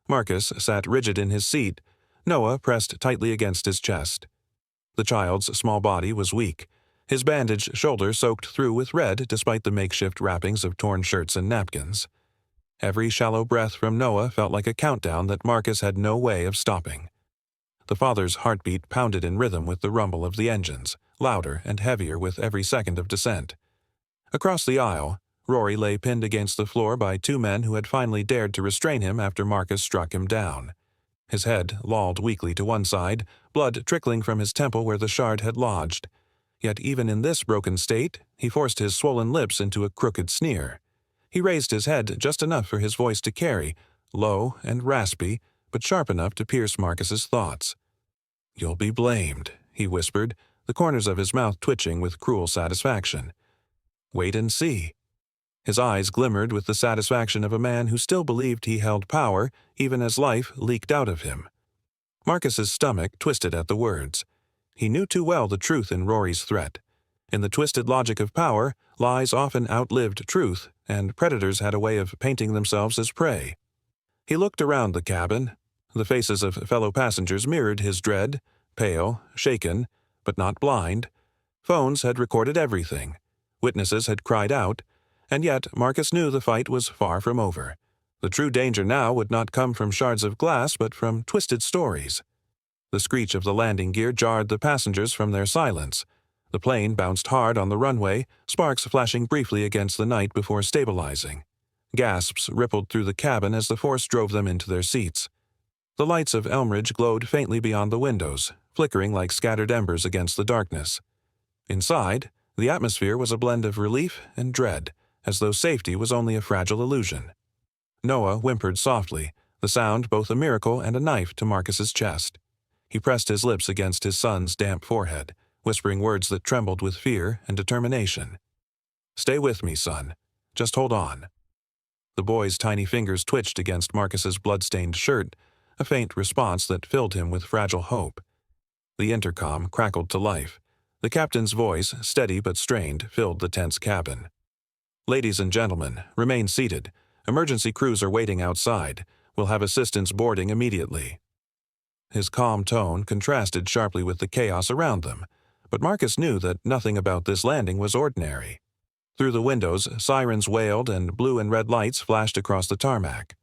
Marcus sat rigid in his seat, Noah pressed tightly against his chest. The child's small body was weak, his bandaged shoulder soaked through with red despite the makeshift wrappings of torn shirts and napkins. Every shallow breath from Noah felt like a countdown that Marcus had no way of stopping. The father's heartbeat pounded in rhythm with the rumble of the engines, louder and heavier with every second of descent. Across the aisle, Rory lay pinned against the floor by two men who had finally dared to restrain him after Marcus struck him down. His head lolled weakly to one side, blood trickling from his temple where the shard had lodged. Yet even in this broken state, he forced his swollen lips into a crooked sneer. He raised his head just enough for his voice to carry, low and raspy, but sharp enough to pierce Marcus's thoughts. "You'll be blamed," he whispered, the corners of his mouth twitching with cruel satisfaction. "Wait and see." His eyes glimmered with the satisfaction of a man who still believed he held power, even as life leaked out of him. Marcus's stomach twisted at the words. He knew too well the truth in Rory's threat. In the twisted logic of power, lies often outlived truth, and predators had a way of painting themselves as prey. He looked around the cabin. The faces of fellow passengers mirrored his dread, pale, shaken, but not blind. Phones had recorded everything. Witnesses had cried out, and yet Marcus knew the fight was far from over. The true danger now would not come from shards of glass, but from twisted stories. The screech of the landing gear jarred the passengers from their silence. The plane bounced hard on the runway, sparks flashing briefly against the night before stabilizing. Gasps rippled through the cabin as the force drove them into their seats. The lights of Elmridge glowed faintly beyond the windows, flickering like scattered embers against the darkness. Inside, the atmosphere was a blend of relief and dread, as though safety was only a fragile illusion. Noah whimpered softly, the sound both a miracle and a knife to Marcus's chest. He pressed his lips against his son's damp forehead, whispering words that trembled with fear and determination. "Stay with me, son. Just hold on." The boy's tiny fingers twitched against Marcus's blood-stained shirt, a faint response that filled him with fragile hope. The intercom crackled to life. The captain's voice, steady but strained, filled the tense cabin. "Ladies and gentlemen, remain seated. Emergency crews are waiting outside. We'll have assistance boarding immediately." His calm tone contrasted sharply with the chaos around them, but Marcus knew that nothing about this landing was ordinary. Through the windows, sirens wailed and blue and red lights flashed across the tarmac.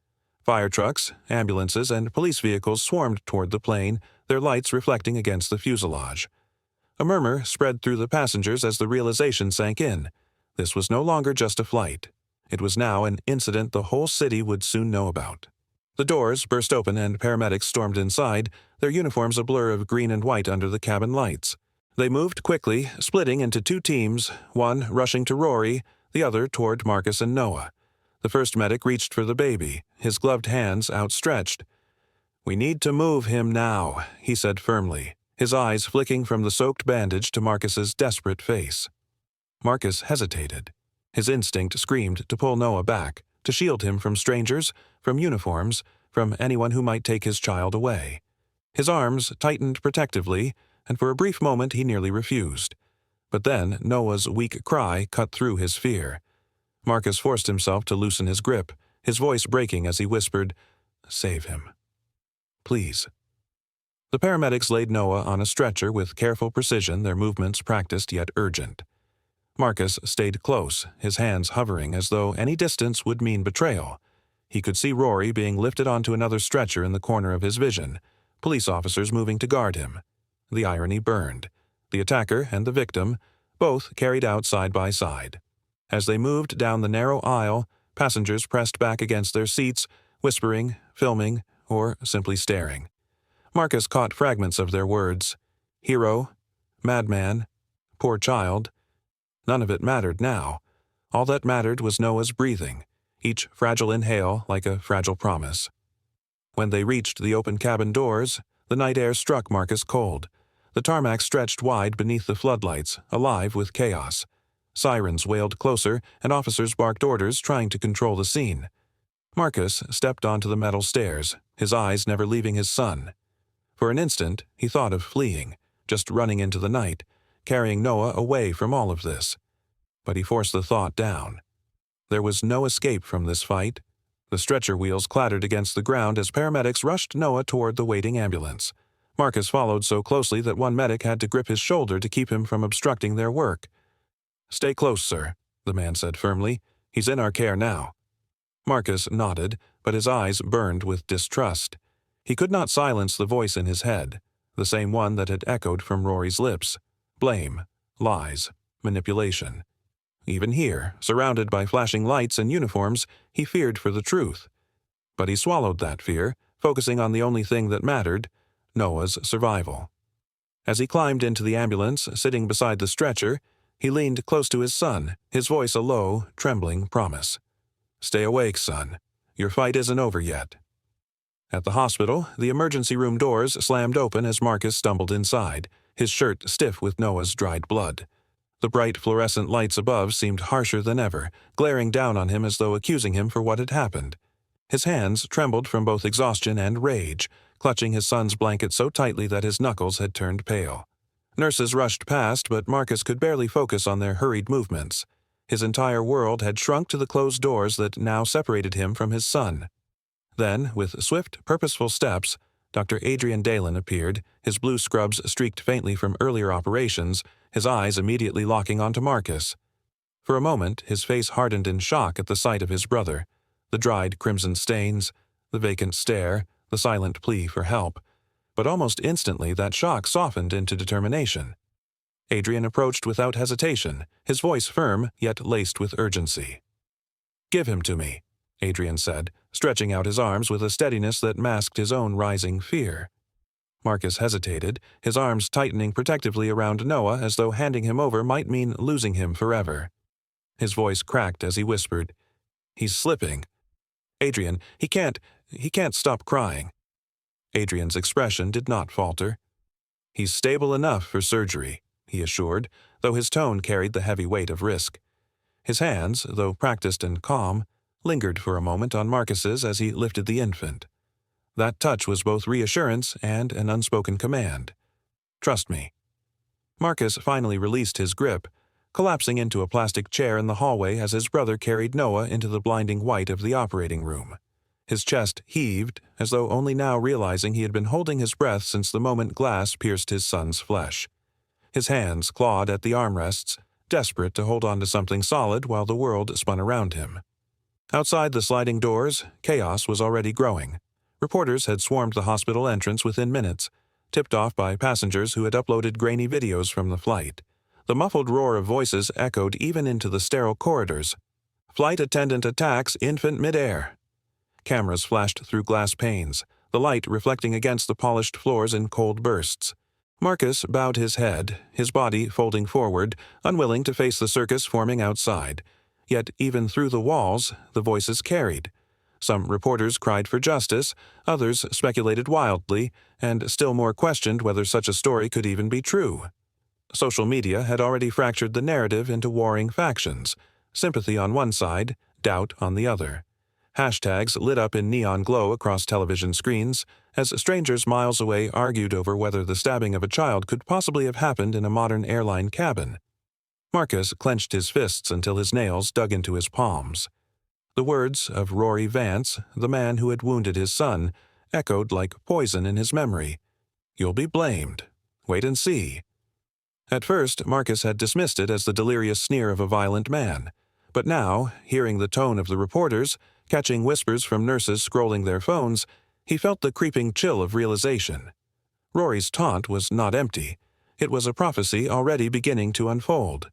Fire trucks, ambulances, and police vehicles swarmed toward the plane, their lights reflecting against the fuselage. A murmur spread through the passengers as the realization sank in. This was no longer just a flight. It was now an incident the whole city would soon know about. The doors burst open and paramedics stormed inside, their uniforms a blur of green and white under the cabin lights. They moved quickly, splitting into two teams, one rushing to Rory, the other toward Marcus and Noah. The first medic reached for the baby, his gloved hands outstretched. "We need to move him now," he said firmly, his eyes flicking from the soaked bandage to Marcus's desperate face. Marcus hesitated. His instinct screamed to pull Noah back, to shield him from strangers, from uniforms, from anyone who might take his child away. His arms tightened protectively, and for a brief moment he nearly refused. But then Noah's weak cry cut through his fear. Marcus forced himself to loosen his grip, his voice breaking as he whispered, "Save him. Please." The paramedics laid Noah on a stretcher with careful precision, their movements practiced yet urgent. Marcus stayed close, his hands hovering as though any distance would mean betrayal. He could see Rory being lifted onto another stretcher in the corner of his vision, police officers moving to guard him. The irony burned. The attacker and the victim, both carried out side by side. As they moved down the narrow aisle, passengers pressed back against their seats, whispering, filming, or simply staring. Marcus caught fragments of their words. Hero, madman, poor child. None of it mattered now. All that mattered was Noah's breathing, each fragile inhale like a fragile promise. When they reached the open cabin doors, the night air struck Marcus cold. The tarmac stretched wide beneath the floodlights, alive with chaos. Sirens wailed closer, and officers barked orders, trying to control the scene. Marcus stepped onto the metal stairs, his eyes never leaving his son. For an instant, he thought of fleeing, just running into the night, carrying Noah away from all of this. But he forced the thought down. There was no escape from this fight. The stretcher wheels clattered against the ground as paramedics rushed Noah toward the waiting ambulance. Marcus followed so closely that one medic had to grip his shoulder to keep him from obstructing their work. "Stay close, sir," the man said firmly. "He's in our care now." Marcus nodded, but his eyes burned with distrust. He could not silence the voice in his head, the same one that had echoed from Rory's lips. Blame, lies, manipulation. Even here, surrounded by flashing lights and uniforms, he feared for the truth. But he swallowed that fear, focusing on the only thing that mattered, Noah's survival. As he climbed into the ambulance, sitting beside the stretcher, he leaned close to his son, his voice a low, trembling promise. "Stay awake, son. Your fight isn't over yet." At the hospital, the emergency room doors slammed open as Marcus stumbled inside, his shirt stiff with Noah's dried blood. The bright fluorescent lights above seemed harsher than ever, glaring down on him as though accusing him for what had happened. His hands trembled from both exhaustion and rage, clutching his son's blanket so tightly that his knuckles had turned pale. Nurses rushed past, but Marcus could barely focus on their hurried movements. His entire world had shrunk to the closed doors that now separated him from his son. Then, with swift, purposeful steps, Dr. Adrian Dalen appeared, his blue scrubs streaked faintly from earlier operations, his eyes immediately locking onto Marcus. For a moment, his face hardened in shock at the sight of his brother, the dried crimson stains, the vacant stare, the silent plea for help. But almost instantly that shock softened into determination. Adrian approached without hesitation, his voice firm yet laced with urgency. "Give him to me," Adrian said, stretching out his arms with a steadiness that masked his own rising fear. Marcus hesitated, his arms tightening protectively around Noah as though handing him over might mean losing him forever. His voice cracked as he whispered, "He's slipping. Adrian, he can't stop crying." Adrian's expression did not falter. "He's stable enough for surgery," he assured, though his tone carried the heavy weight of risk. His hands, though practiced and calm, lingered for a moment on Marcus's as he lifted the infant. That touch was both reassurance and an unspoken command. "Trust me." Marcus finally released his grip, collapsing into a plastic chair in the hallway as his brother carried Noah into the blinding white of the operating room. His chest heaved, as though only now realizing he had been holding his breath since the moment glass pierced his son's flesh. His hands clawed at the armrests, desperate to hold on to something solid while the world spun around him. Outside the sliding doors, chaos was already growing. Reporters had swarmed the hospital entrance within minutes, tipped off by passengers who had uploaded grainy videos from the flight. The muffled roar of voices echoed even into the sterile corridors. "Flight attendant attacks infant midair." Cameras flashed through glass panes, the light reflecting against the polished floors in cold bursts. Marcus bowed his head, his body folding forward, unwilling to face the circus forming outside. Yet even through the walls, the voices carried. Some reporters cried for justice, others speculated wildly, and still more questioned whether such a story could even be true. Social media had already fractured the narrative into warring factions, sympathy on one side, doubt on the other. Hashtags lit up in neon glow across television screens as strangers miles away argued over whether the stabbing of a child could possibly have happened in a modern airline cabin. Marcus clenched his fists until his nails dug into his palms. The words of Rory Vance, the man who had wounded his son, echoed like poison in his memory. "You'll be blamed. Wait and see." At first, Marcus had dismissed it as the delirious sneer of a violent man. But now, hearing the tone of the reporters, catching whispers from nurses scrolling their phones, he felt the creeping chill of realization. Rory's taunt was not empty. It was a prophecy already beginning to unfold.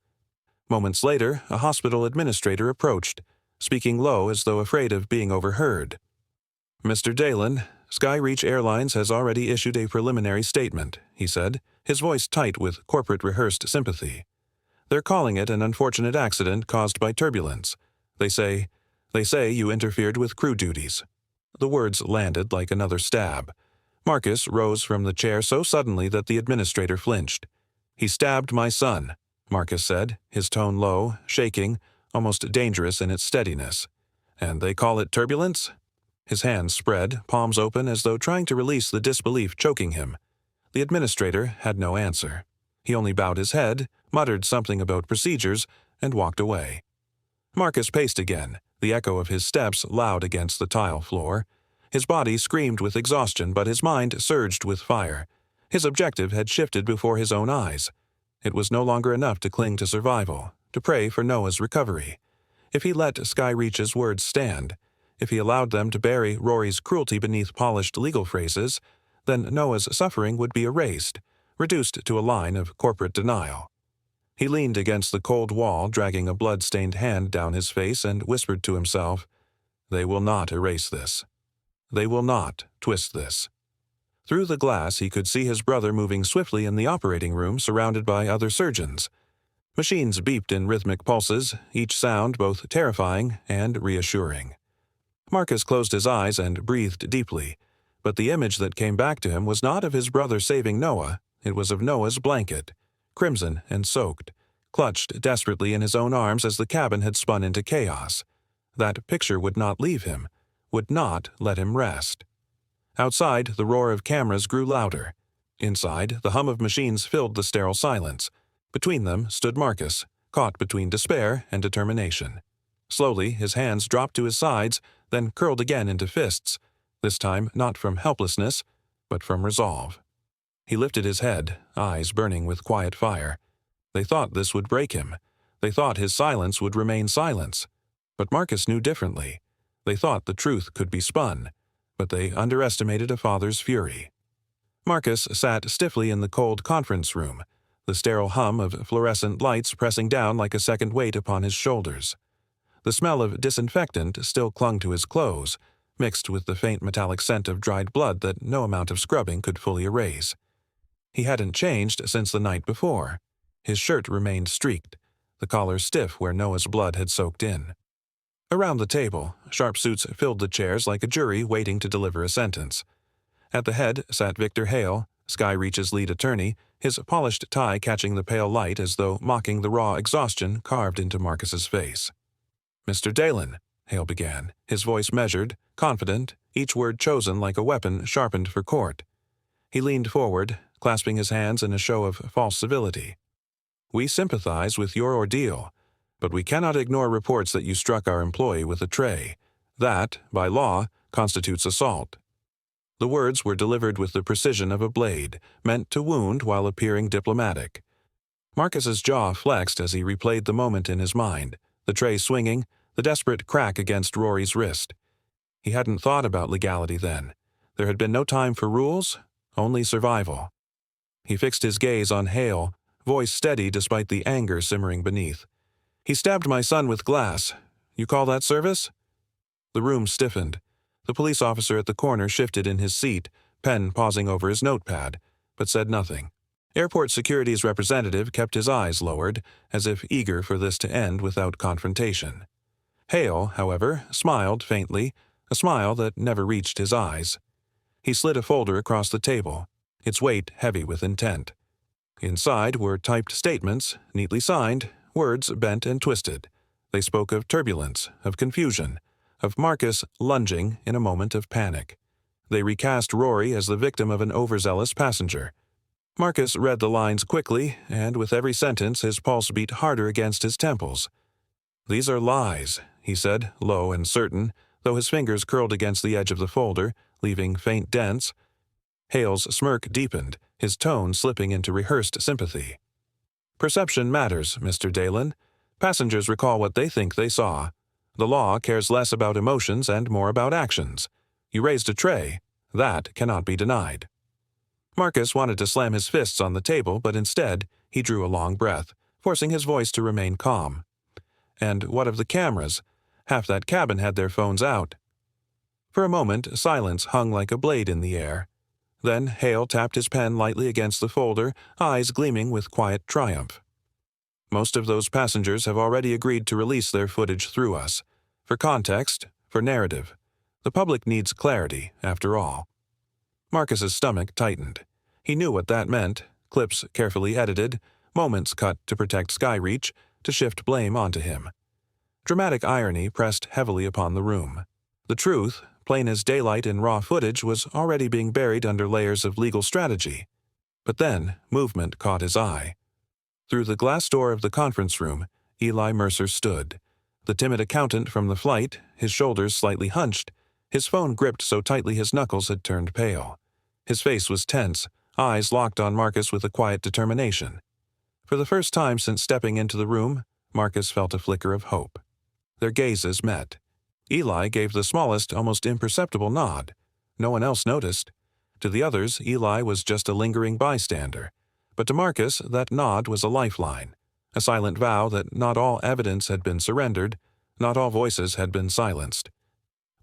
Moments later, a hospital administrator approached, speaking low as though afraid of being overheard. "Mr. Dalen, Skyreach Airlines has already issued a preliminary statement," he said, his voice tight with corporate-rehearsed sympathy. "They're calling it an unfortunate accident caused by turbulence. They say you interfered with crew duties." The words landed like another stab. Marcus rose from the chair so suddenly that the administrator flinched. "He stabbed my son," Marcus said, his tone low, shaking, almost dangerous in its steadiness. "And they call it turbulence?" His hands spread, palms open as though trying to release the disbelief choking him. The administrator had no answer. He only bowed his head, muttered something about procedures, and walked away. Marcus paced again, the echo of his steps loud against the tile floor. His body screamed with exhaustion, but his mind surged with fire. His objective had shifted before his own eyes. It was no longer enough to cling to survival, to pray for Noah's recovery. If he let Skyreach's words stand, if he allowed them to bury Rory's cruelty beneath polished legal phrases, then Noah's suffering would be erased, reduced to a line of corporate denial. He leaned against the cold wall, dragging a blood-stained hand down his face, and whispered to himself, "They will not erase this. They will not twist this." Through the glass he could see his brother moving swiftly in the operating room, surrounded by other surgeons. Machines beeped in rhythmic pulses, each sound both terrifying and reassuring. Marcus closed his eyes and breathed deeply, but the image that came back to him was not of his brother saving Noah. It was of Noah's blanket, crimson and soaked, clutched desperately in his own arms as the cabin had spun into chaos. That picture would not leave him, would not let him rest. Outside, the roar of cameras grew louder. Inside, the hum of machines filled the sterile silence. Between them stood Marcus, caught between despair and determination. Slowly, his hands dropped to his sides, then curled again into fists, this time not from helplessness, but from resolve. He lifted his head, eyes burning with quiet fire. They thought this would break him. They thought his silence would remain silence. But Marcus knew differently. They thought the truth could be spun, but they underestimated a father's fury. Marcus sat stiffly in the cold conference room, the sterile hum of fluorescent lights pressing down like a second weight upon his shoulders. The smell of disinfectant still clung to his clothes, mixed with the faint metallic scent of dried blood that no amount of scrubbing could fully erase. He hadn't changed since the night before. His shirt remained streaked, the collar stiff where Noah's blood had soaked in. Around the table, sharp suits filled the chairs like a jury waiting to deliver a sentence. At the head sat Victor Hale, Skyreach's lead attorney, his polished tie catching the pale light as though mocking the raw exhaustion carved into Marcus's face. "Mr. Dalen," Hale began, his voice measured, confident, each word chosen like a weapon sharpened for court. He leaned forward, clasping his hands in a show of false civility. "We sympathize with your ordeal, but we cannot ignore reports that you struck our employee with a tray. That, by law, constitutes assault." The words were delivered with the precision of a blade, meant to wound while appearing diplomatic. Marcus's jaw flexed as he replayed the moment in his mind, the tray swinging, the desperate crack against Rory's wrist. He hadn't thought about legality then. There had been no time for rules, only survival. He fixed his gaze on Hale, voice steady despite the anger simmering beneath. "He stabbed my son with glass. You call that service?" The room stiffened. The police officer at the corner shifted in his seat, pen pausing over his notepad, but said nothing. Airport Security's representative kept his eyes lowered, as if eager for this to end without confrontation. Hale, however, smiled faintly, a smile that never reached his eyes. He slid a folder across the table, its weight heavy with intent. Inside were typed statements, neatly signed, words bent and twisted. They spoke of turbulence, of confusion, of Marcus lunging in a moment of panic. They recast Rory as the victim of an overzealous passenger. Marcus read the lines quickly, and with every sentence his pulse beat harder against his temples. "These are lies," he said, low and certain, though his fingers curled against the edge of the folder, leaving faint dents. Hale's smirk deepened, his tone slipping into rehearsed sympathy. Perception matters, Mr. Dalen. Passengers recall what they think they saw. The law cares less about emotions and more about actions. You raised a tray. That cannot be denied. Marcus wanted to slam his fists on the table, but instead, he drew a long breath, forcing his voice to remain calm. And what of the cameras? Half that cabin had their phones out. For a moment, silence hung like a blade in the air. Then Hale tapped his pen lightly against the folder, eyes gleaming with quiet triumph. Most of those passengers have already agreed to release their footage through us. For context, for narrative. The public needs clarity, after all. Marcus's stomach tightened. He knew what that meant, clips carefully edited, moments cut to protect Skyreach, to shift blame onto him. Dramatic irony pressed heavily upon the room. The truth, plain as daylight in raw footage, was already being buried under layers of legal strategy. But then, movement caught his eye. Through the glass door of the conference room, Eli Mercer stood. The timid accountant from the flight, his shoulders slightly hunched, his phone gripped so tightly his knuckles had turned pale. His face was tense, eyes locked on Marcus with a quiet determination. For the first time since stepping into the room, Marcus felt a flicker of hope. Their gazes met. Eli gave the smallest, almost imperceptible nod. No one else noticed. To the others, Eli was just a lingering bystander. But to Marcus, that nod was a lifeline, a silent vow that not all evidence had been surrendered, not all voices had been silenced.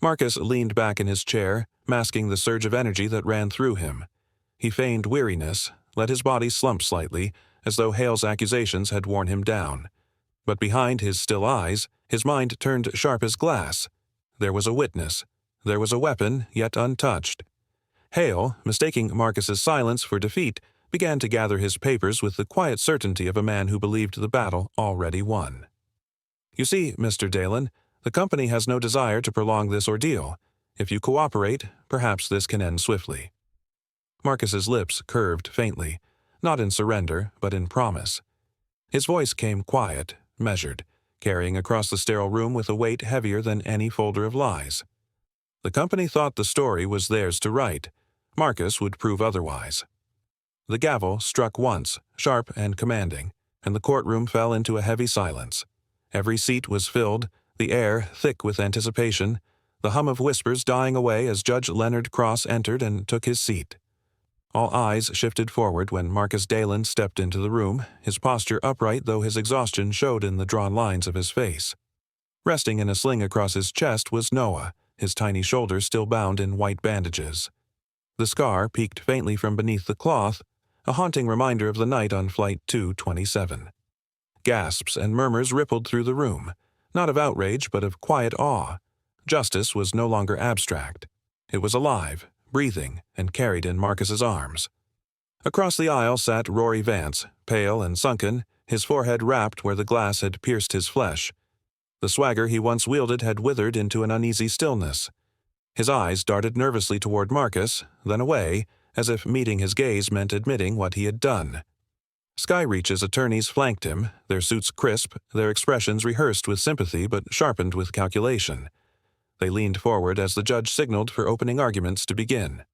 Marcus leaned back in his chair, masking the surge of energy that ran through him. He feigned weariness, let his body slump slightly, as though Hale's accusations had worn him down. But behind his still eyes, his mind turned sharp as glass. There was a witness. There was a weapon, yet untouched. Hale, mistaking Marcus's silence for defeat, began to gather his papers with the quiet certainty of a man who believed the battle already won. You see, Mr. Dalen, the company has no desire to prolong this ordeal. If you cooperate, perhaps this can end swiftly. Marcus's lips curved faintly, not in surrender, but in promise. His voice came quiet, measured, carrying across the sterile room with a weight heavier than any folder of lies. The company thought the story was theirs to write. Marcus would prove otherwise. The gavel struck once, sharp and commanding, and the courtroom fell into a heavy silence. Every seat was filled, the air thick with anticipation, the hum of whispers dying away as Judge Leonard Cross entered and took his seat. All eyes shifted forward when Marcus Dalen stepped into the room, his posture upright though his exhaustion showed in the drawn lines of his face. Resting in a sling across his chest was Noah, his tiny shoulder still bound in white bandages. The scar peeked faintly from beneath the cloth, a haunting reminder of the night on Flight 227. Gasps and murmurs rippled through the room, not of outrage but of quiet awe. Justice was no longer abstract. It was alive, breathing, and carried in Marcus's arms. Across the aisle sat Rory Vance, pale and sunken, his forehead wrapped where the glass had pierced his flesh. The swagger he once wielded had withered into an uneasy stillness. His eyes darted nervously toward Marcus, then away, as if meeting his gaze meant admitting what he had done. Skyreach's attorneys flanked him, their suits crisp, their expressions rehearsed with sympathy but sharpened with calculation. They leaned forward as the judge signaled for opening arguments to begin.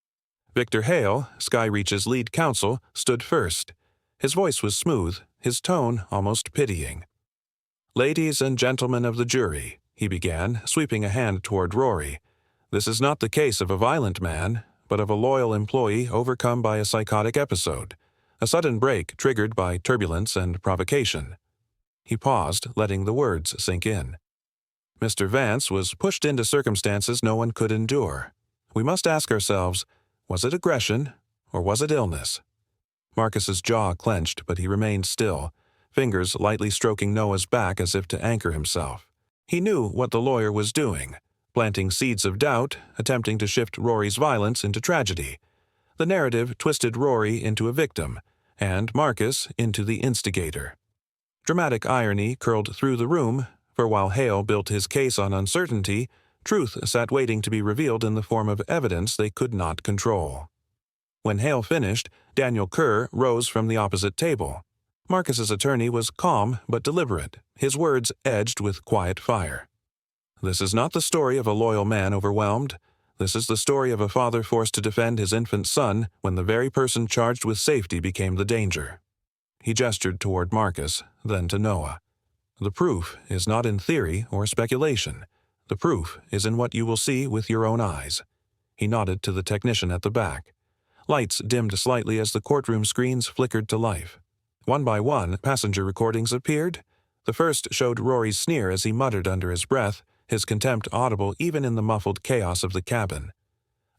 Victor Hale, Skyreach's lead counsel, stood first. His voice was smooth, his tone almost pitying. "Ladies and gentlemen of the jury," he began, sweeping a hand toward Rory, "this is not the case of a violent man, but of a loyal employee overcome by a psychotic episode, a sudden break triggered by turbulence and provocation." He paused, letting the words sink in. "Mr. Vance was pushed into circumstances no one could endure. We must ask ourselves, was it aggression, or was it illness?" Marcus's jaw clenched, but he remained still, fingers lightly stroking Noah's back as if to anchor himself. He knew what the lawyer was doing, planting seeds of doubt, attempting to shift Rory's violence into tragedy. The narrative twisted Rory into a victim, and Marcus into the instigator. Dramatic irony curled through the room, for while Hale built his case on uncertainty, truth sat waiting to be revealed in the form of evidence they could not control. When Hale finished, Daniel Kerr rose from the opposite table. Marcus's attorney was calm but deliberate, his words edged with quiet fire. "This is not the story of a loyal man overwhelmed. This is the story of a father forced to defend his infant son when the very person charged with safety became the danger." He gestured toward Marcus, then to Noah. "The proof is not in theory or speculation. The proof is in what you will see with your own eyes." He nodded to the technician at the back. Lights dimmed slightly as the courtroom screens flickered to life. One by one, passenger recordings appeared. The first showed Rory's sneer as he muttered under his breath, his contempt audible even in the muffled chaos of the cabin.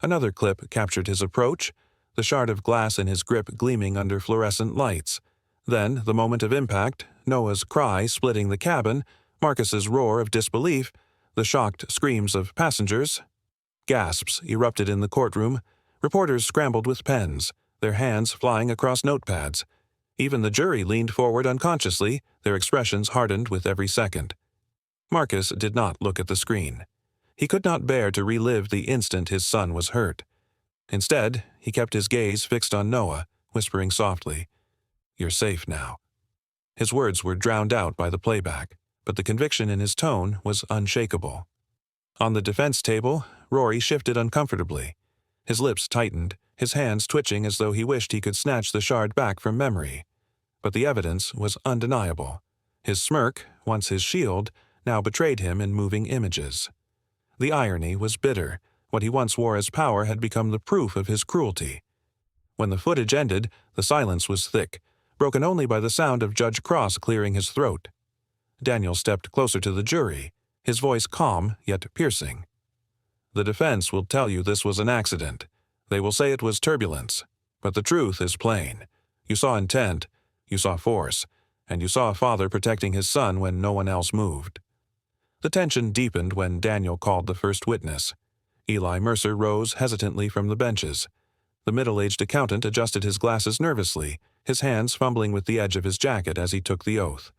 Another clip captured his approach, the shard of glass in his grip gleaming under fluorescent lights. Then, the moment of impact, Noah's cry splitting the cabin, Marcus's roar of disbelief, the shocked screams of passengers. Gasps erupted in the courtroom. Reporters scrambled with pens, their hands flying across notepads. Even the jury leaned forward unconsciously, their expressions hardened with every second. Marcus did not look at the screen. He could not bear to relive the instant his son was hurt. Instead, he kept his gaze fixed on Noah, whispering softly, "You're safe now." His words were drowned out by the playback, but the conviction in his tone was unshakable. On the defense table, Rory shifted uncomfortably. His lips tightened, his hands twitching as though he wished he could snatch the shard back from memory. But the evidence was undeniable. His smirk, once his shield, now betrayed him in moving images. The irony was bitter. What he once wore as power had become the proof of his cruelty. When the footage ended, the silence was thick, broken only by the sound of Judge Cross clearing his throat. Daniel stepped closer to the jury, his voice calm yet piercing. "The defense will tell you this was an accident. They will say it was turbulence. But the truth is plain. You saw intent, you saw force, and you saw a father protecting his son when no one else moved." The tension deepened when Daniel called the first witness. Eli Mercer rose hesitantly from the benches. The middle-aged accountant adjusted his glasses nervously, his hands fumbling with the edge of his jacket as he took the oath.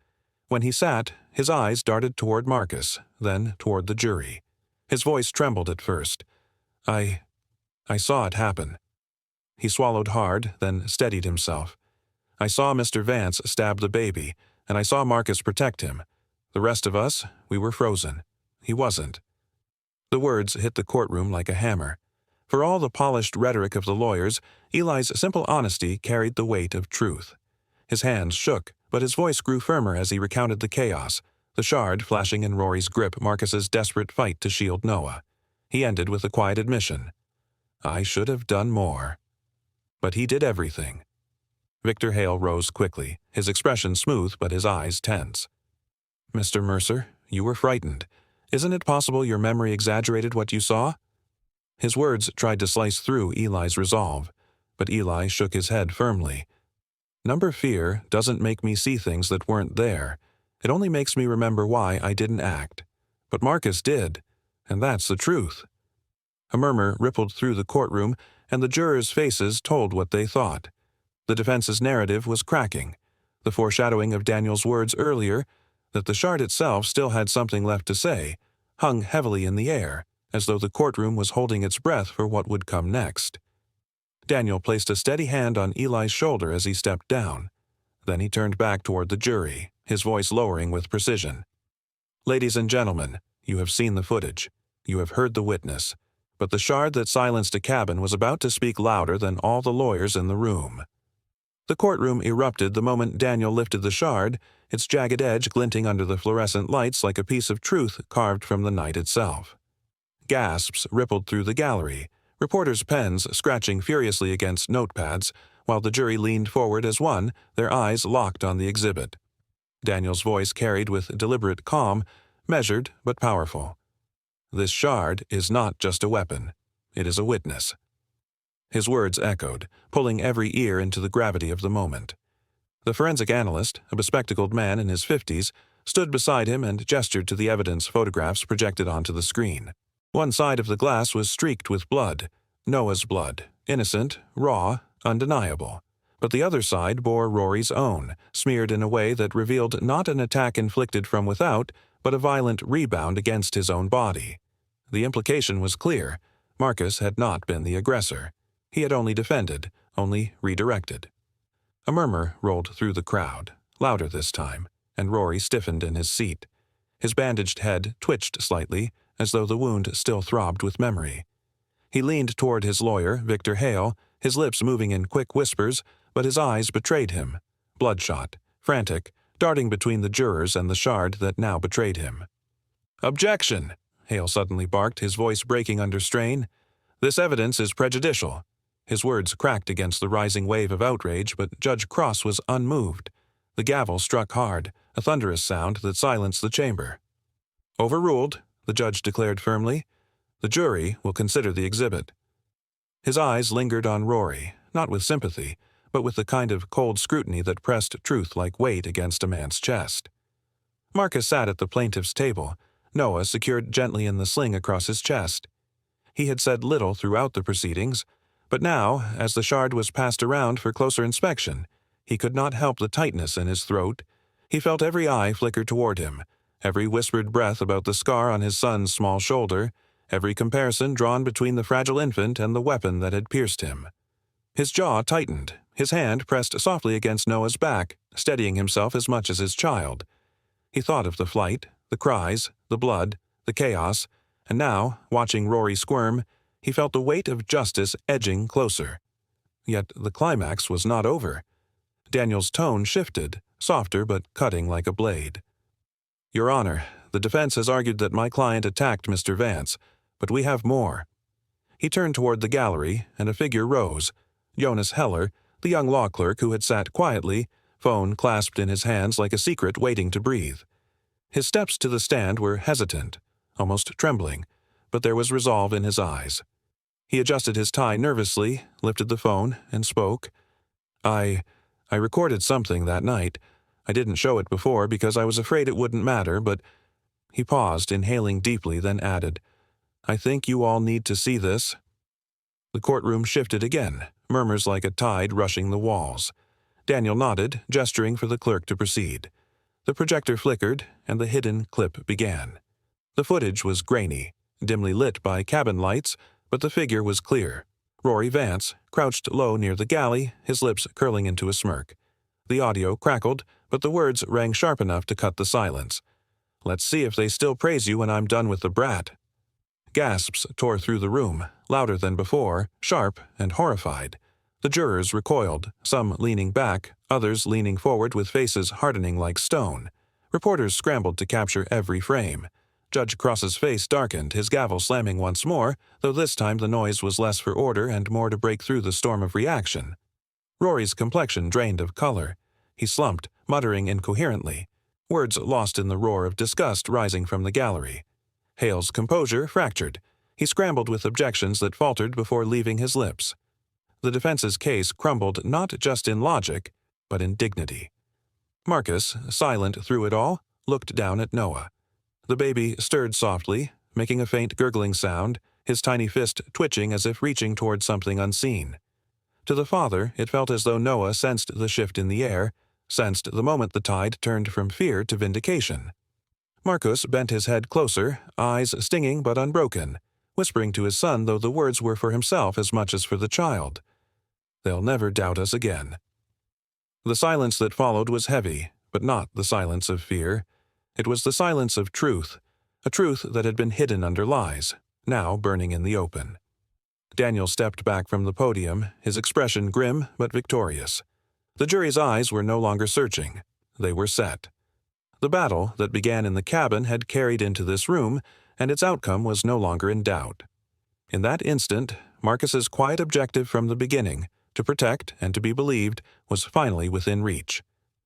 When he sat, his eyes darted toward Marcus, then toward the jury. His voice trembled at first. I saw it happen." He swallowed hard, then steadied himself. "I saw Mr. Vance stab the baby, and I saw Marcus protect him. The rest of us, we were frozen. He wasn't." The words hit the courtroom like a hammer. For all the polished rhetoric of the lawyers, Eli's simple honesty carried the weight of truth. His hands shook, but his voice grew firmer as he recounted the chaos, the shard flashing in Rory's grip, Marcus's desperate fight to shield Noah. He ended with a quiet admission. "I should have done more." But he did everything. Victor Hale rose quickly, his expression smooth but his eyes tense. "Mr. Mercer, you were frightened. Isn't it possible your memory exaggerated what you saw?" His words tried to slice through Eli's resolve, but Eli shook his head firmly. "Number fear doesn't make me see things that weren't there. It only makes me remember why I didn't act. But Marcus did, and that's the truth." A murmur rippled through the courtroom, and the jurors' faces told what they thought. The defense's narrative was cracking. The foreshadowing of Daniel's words earlier, that the shard itself still had something left to say, hung heavily in the air, as though the courtroom was holding its breath for what would come next. Daniel placed a steady hand on Eli's shoulder as he stepped down. Then he turned back toward the jury, his voice lowering with precision. "Ladies and gentlemen, you have seen the footage. You have heard the witness. But the shard that silenced a cabin was about to speak louder than all the lawyers in the room." The courtroom erupted the moment Daniel lifted the shard, its jagged edge glinting under the fluorescent lights like a piece of truth carved from the night itself. Gasps rippled through the gallery, reporters' pens scratching furiously against notepads, while the jury leaned forward as one, their eyes locked on the exhibit. Daniel's voice carried with deliberate calm, measured but powerful. "This shard is not just a weapon. It is a witness." His words echoed, pulling every ear into the gravity of the moment. The forensic analyst, a bespectacled man in his 50s, stood beside him and gestured to the evidence photographs projected onto the screen. One side of the glass was streaked with blood, Noah's blood, innocent, raw, undeniable. But the other side bore Rory's own, smeared in a way that revealed not an attack inflicted from without, but a violent rebound against his own body. The implication was clear. Marcus had not been the aggressor. He had only defended, only redirected. A murmur rolled through the crowd, louder this time, and Rory stiffened in his seat. His bandaged head twitched slightly, as though the wound still throbbed with memory. He leaned toward his lawyer, Victor Hale, his lips moving in quick whispers, but his eyes betrayed him, bloodshot, frantic, darting between the jurors and the shard that now betrayed him. "Objection!" Hale suddenly barked, his voice breaking under strain. "This evidence is prejudicial." His words cracked against the rising wave of outrage, but Judge Cross was unmoved. The gavel struck hard, a thunderous sound that silenced the chamber. "Overruled," the judge declared firmly. "The jury will consider the exhibit." His eyes lingered on Rory, not with sympathy, but with the kind of cold scrutiny that pressed truth like weight against a man's chest. Marcus sat at the plaintiff's table, Noah secured gently in the sling across his chest. He had said little throughout the proceedings, but now, as the shard was passed around for closer inspection, he could not help the tightness in his throat. He felt every eye flicker toward him, every whispered breath about the scar on his son's small shoulder, every comparison drawn between the fragile infant and the weapon that had pierced him. His jaw tightened, his hand pressed softly against Noah's back, steadying himself as much as his child. He thought of the flight, the cries, the blood, the chaos, and now, watching Rory squirm, he felt the weight of justice edging closer. Yet the climax was not over. Daniel's tone shifted, softer but cutting like a blade. "Your Honor, the defense has argued that my client attacked Mr. Vance, but we have more." He turned toward the gallery, and a figure rose. Jonas Heller, the young law clerk who had sat quietly, phone clasped in his hands like a secret waiting to breathe. His steps to the stand were hesitant, almost trembling, but there was resolve in his eyes. He adjusted his tie nervously, lifted the phone, and spoke. I recorded something that night. I didn't show it before because I was afraid it wouldn't matter, but—" He paused, inhaling deeply, then added, "I think you all need to see this." The courtroom shifted again, murmurs like a tide rushing the walls. Daniel nodded, gesturing for the clerk to proceed. The projector flickered, and the hidden clip began. The footage was grainy, dimly lit by cabin lights, but the figure was clear. Rory Vance, crouched low near the galley, his lips curling into a smirk. The audio crackled, but the words rang sharp enough to cut the silence. "Let's see if they still praise you when I'm done with the brat." Gasps tore through the room, louder than before, sharp and horrified. The jurors recoiled, some leaning back, others leaning forward with faces hardening like stone. Reporters scrambled to capture every frame. Judge Cross's face darkened, his gavel slamming once more, though this time the noise was less for order and more to break through the storm of reaction. Rory's complexion drained of color. He slumped, muttering incoherently, words lost in the roar of disgust rising from the gallery. Hale's composure fractured. He scrambled with objections that faltered before leaving his lips. The defense's case crumbled not just in logic, but in dignity. Marcus, silent through it all, looked down at Noah. The baby stirred softly, making a faint gurgling sound, his tiny fist twitching as if reaching toward something unseen. To the father, it felt as though Noah sensed the shift in the air, sensed the moment the tide turned from fear to vindication. Marcus bent his head closer, eyes stinging but unbroken, whispering to his son, though the words were for himself as much as for the child. "They'll never doubt us again." The silence that followed was heavy, but not the silence of fear. It was the silence of truth, a truth that had been hidden under lies, now burning in the open. Daniel stepped back from the podium, his expression grim but victorious. The jury's eyes were no longer searching. They were set. The battle that began in the cabin had carried into this room, and its outcome was no longer in doubt. In that instant, Marcus's quiet objective from the beginning, to protect and to be believed, was finally within reach.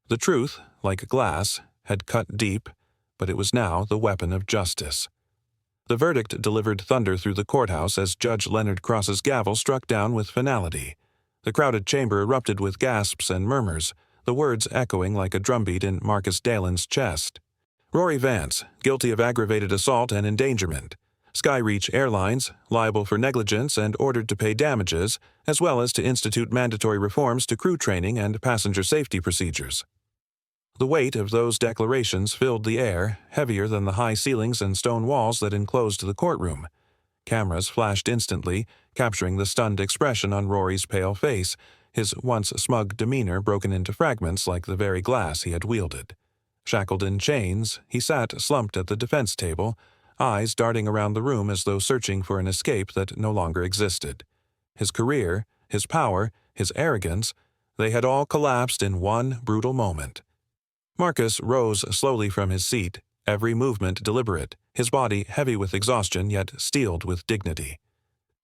The truth, like glass, had cut deep, but it was now the weapon of justice. The verdict delivered thunder through the courthouse as Judge Leonard Cross's gavel struck down with finality. The crowded chamber erupted with gasps and murmurs, the words echoing like a drumbeat in Marcus Dalen's chest. Rory Vance, guilty of aggravated assault and endangerment. Skyreach Airlines, liable for negligence and ordered to pay damages, as well as to institute mandatory reforms to crew training and passenger safety procedures. The weight of those declarations filled the air, heavier than the high ceilings and stone walls that enclosed the courtroom. Cameras flashed instantly, capturing the stunned expression on Rory's pale face, his once smug demeanor broken into fragments like the very glass he had wielded. Shackled in chains, he sat slumped at the defense table, eyes darting around the room as though searching for an escape that no longer existed. His career, his power, his arrogance, They had all collapsed in one brutal moment. Marcus rose slowly from his seat, every movement deliberate, his body heavy with exhaustion yet steeled with dignity.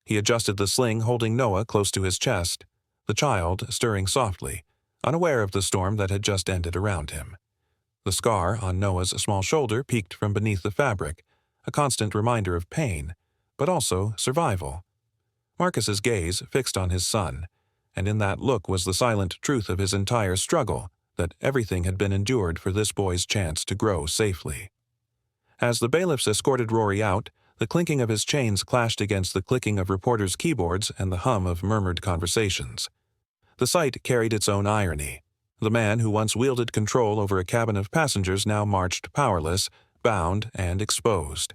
He adjusted the sling holding Noah close to his chest, the child stirring softly, unaware of the storm that had just ended around him. The scar on Noah's small shoulder peeked from beneath the fabric, a constant reminder of pain, but also survival. Marcus's gaze fixed on his son, and in that look was the silent truth of his entire struggle, that everything had been endured for this boy's chance to grow safely. As the bailiffs escorted Rory out, the clinking of his chains clashed against the clicking of reporters' keyboards and the hum of murmured conversations. The sight carried its own irony. The man who once wielded control over a cabin of passengers now marched powerless, bound, and exposed.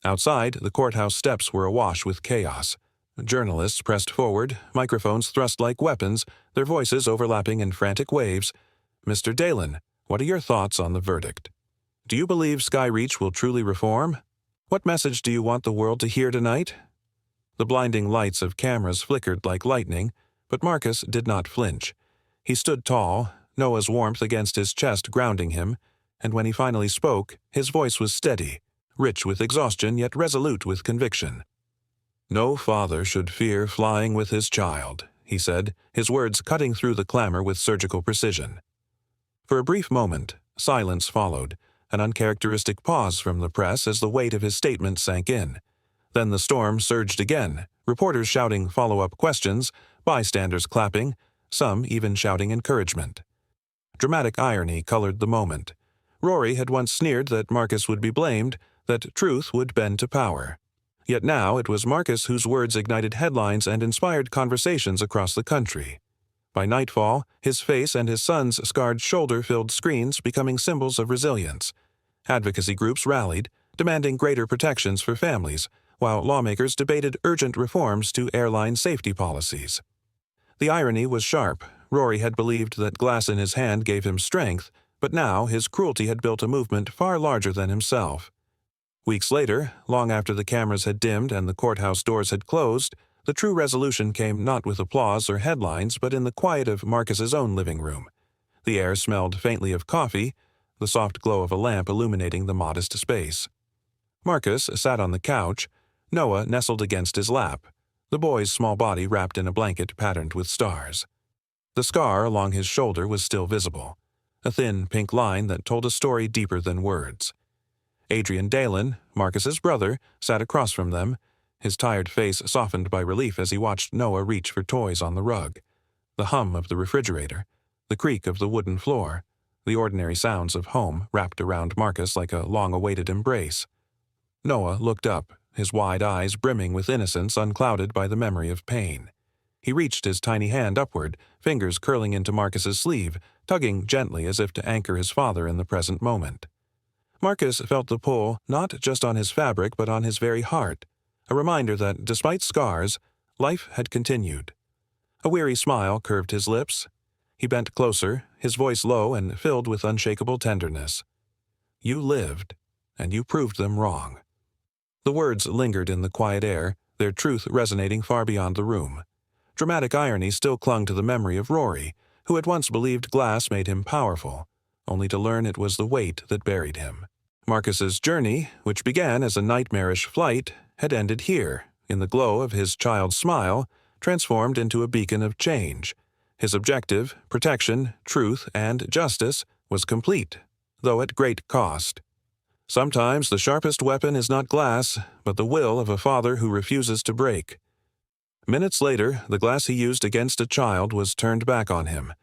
Outside, the courthouse steps were awash with chaos. Journalists pressed forward, microphones thrust like weapons, their voices overlapping in frantic waves. "Mr. Dalen, what are your thoughts on the verdict? Do you believe Skyreach will truly reform? What message do you want the world to hear tonight?" The blinding lights of cameras flickered like lightning, but Marcus did not flinch. He stood tall, Noah's warmth against his chest grounding him, and when he finally spoke, his voice was steady, rich with exhaustion yet resolute with conviction. "No father should fear flying with his child," he said, his words cutting through the clamor with surgical precision. For a brief moment, silence followed, an uncharacteristic pause from the press as the weight of his statement sank in. Then the storm surged again, reporters shouting follow-up questions, bystanders clapping, some even shouting encouragement. Dramatic irony colored the moment. Rory had once sneered that Marcus would be blamed, that truth would bend to power. Yet now it was Marcus whose words ignited headlines and inspired conversations across the country. By nightfall, his face and his son's scarred shoulder filled screens, becoming symbols of resilience. Advocacy groups rallied, demanding greater protections for families, while lawmakers debated urgent reforms to airline safety policies. The irony was sharp. Rory had believed that glass in his hand gave him strength, but now his cruelty had built a movement far larger than himself. Weeks later, long after the cameras had dimmed and the courthouse doors had closed, the true resolution came not with applause or headlines but in the quiet of Marcus's own living room. The air smelled faintly of coffee, the soft glow of a lamp illuminating the modest space. Marcus sat on the couch, Noah nestled against his lap, the boy's small body wrapped in a blanket patterned with stars. The scar along his shoulder was still visible, a thin pink line that told a story deeper than words. Adrian Dalen, Marcus's brother, sat across from them, his tired face softened by relief as he watched Noah reach for toys on the rug. The hum of the refrigerator, the creak of the wooden floor, the ordinary sounds of home wrapped around Marcus like a long-awaited embrace. Noah looked up, his wide eyes brimming with innocence unclouded by the memory of pain. He reached his tiny hand upward, fingers curling into Marcus's sleeve, tugging gently as if to anchor his father in the present moment. Marcus felt the pull not just on his fabric but on his very heart, a reminder that, despite scars, life had continued. A weary smile curved his lips. He bent closer, his voice low and filled with unshakable tenderness. "You lived, and you proved them wrong." The words lingered in the quiet air, their truth resonating far beyond the room. Dramatic irony still clung to the memory of Rory, who had once believed glass made him powerful, only to learn it was the weight that buried him. Marcus's journey, which began as a nightmarish flight, had ended here, in the glow of his child's smile, transformed into a beacon of change. His objective, protection, truth, and justice, was complete, though at great cost. Sometimes the sharpest weapon is not glass, but the will of a father who refuses to break. Minutes later, the glass he used against a child was turned back on him.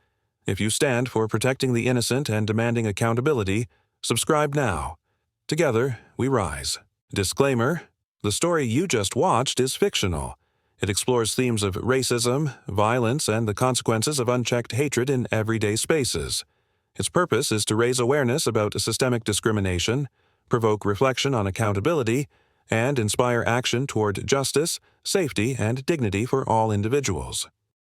If you stand for protecting the innocent and demanding accountability, subscribe now. Together, we rise. Disclaimer: the story you just watched is fictional. It explores themes of racism, violence, and the consequences of unchecked hatred in everyday spaces. Its purpose is to raise awareness about systemic discrimination, provoke reflection on accountability, and inspire action toward justice, safety, and dignity for all individuals.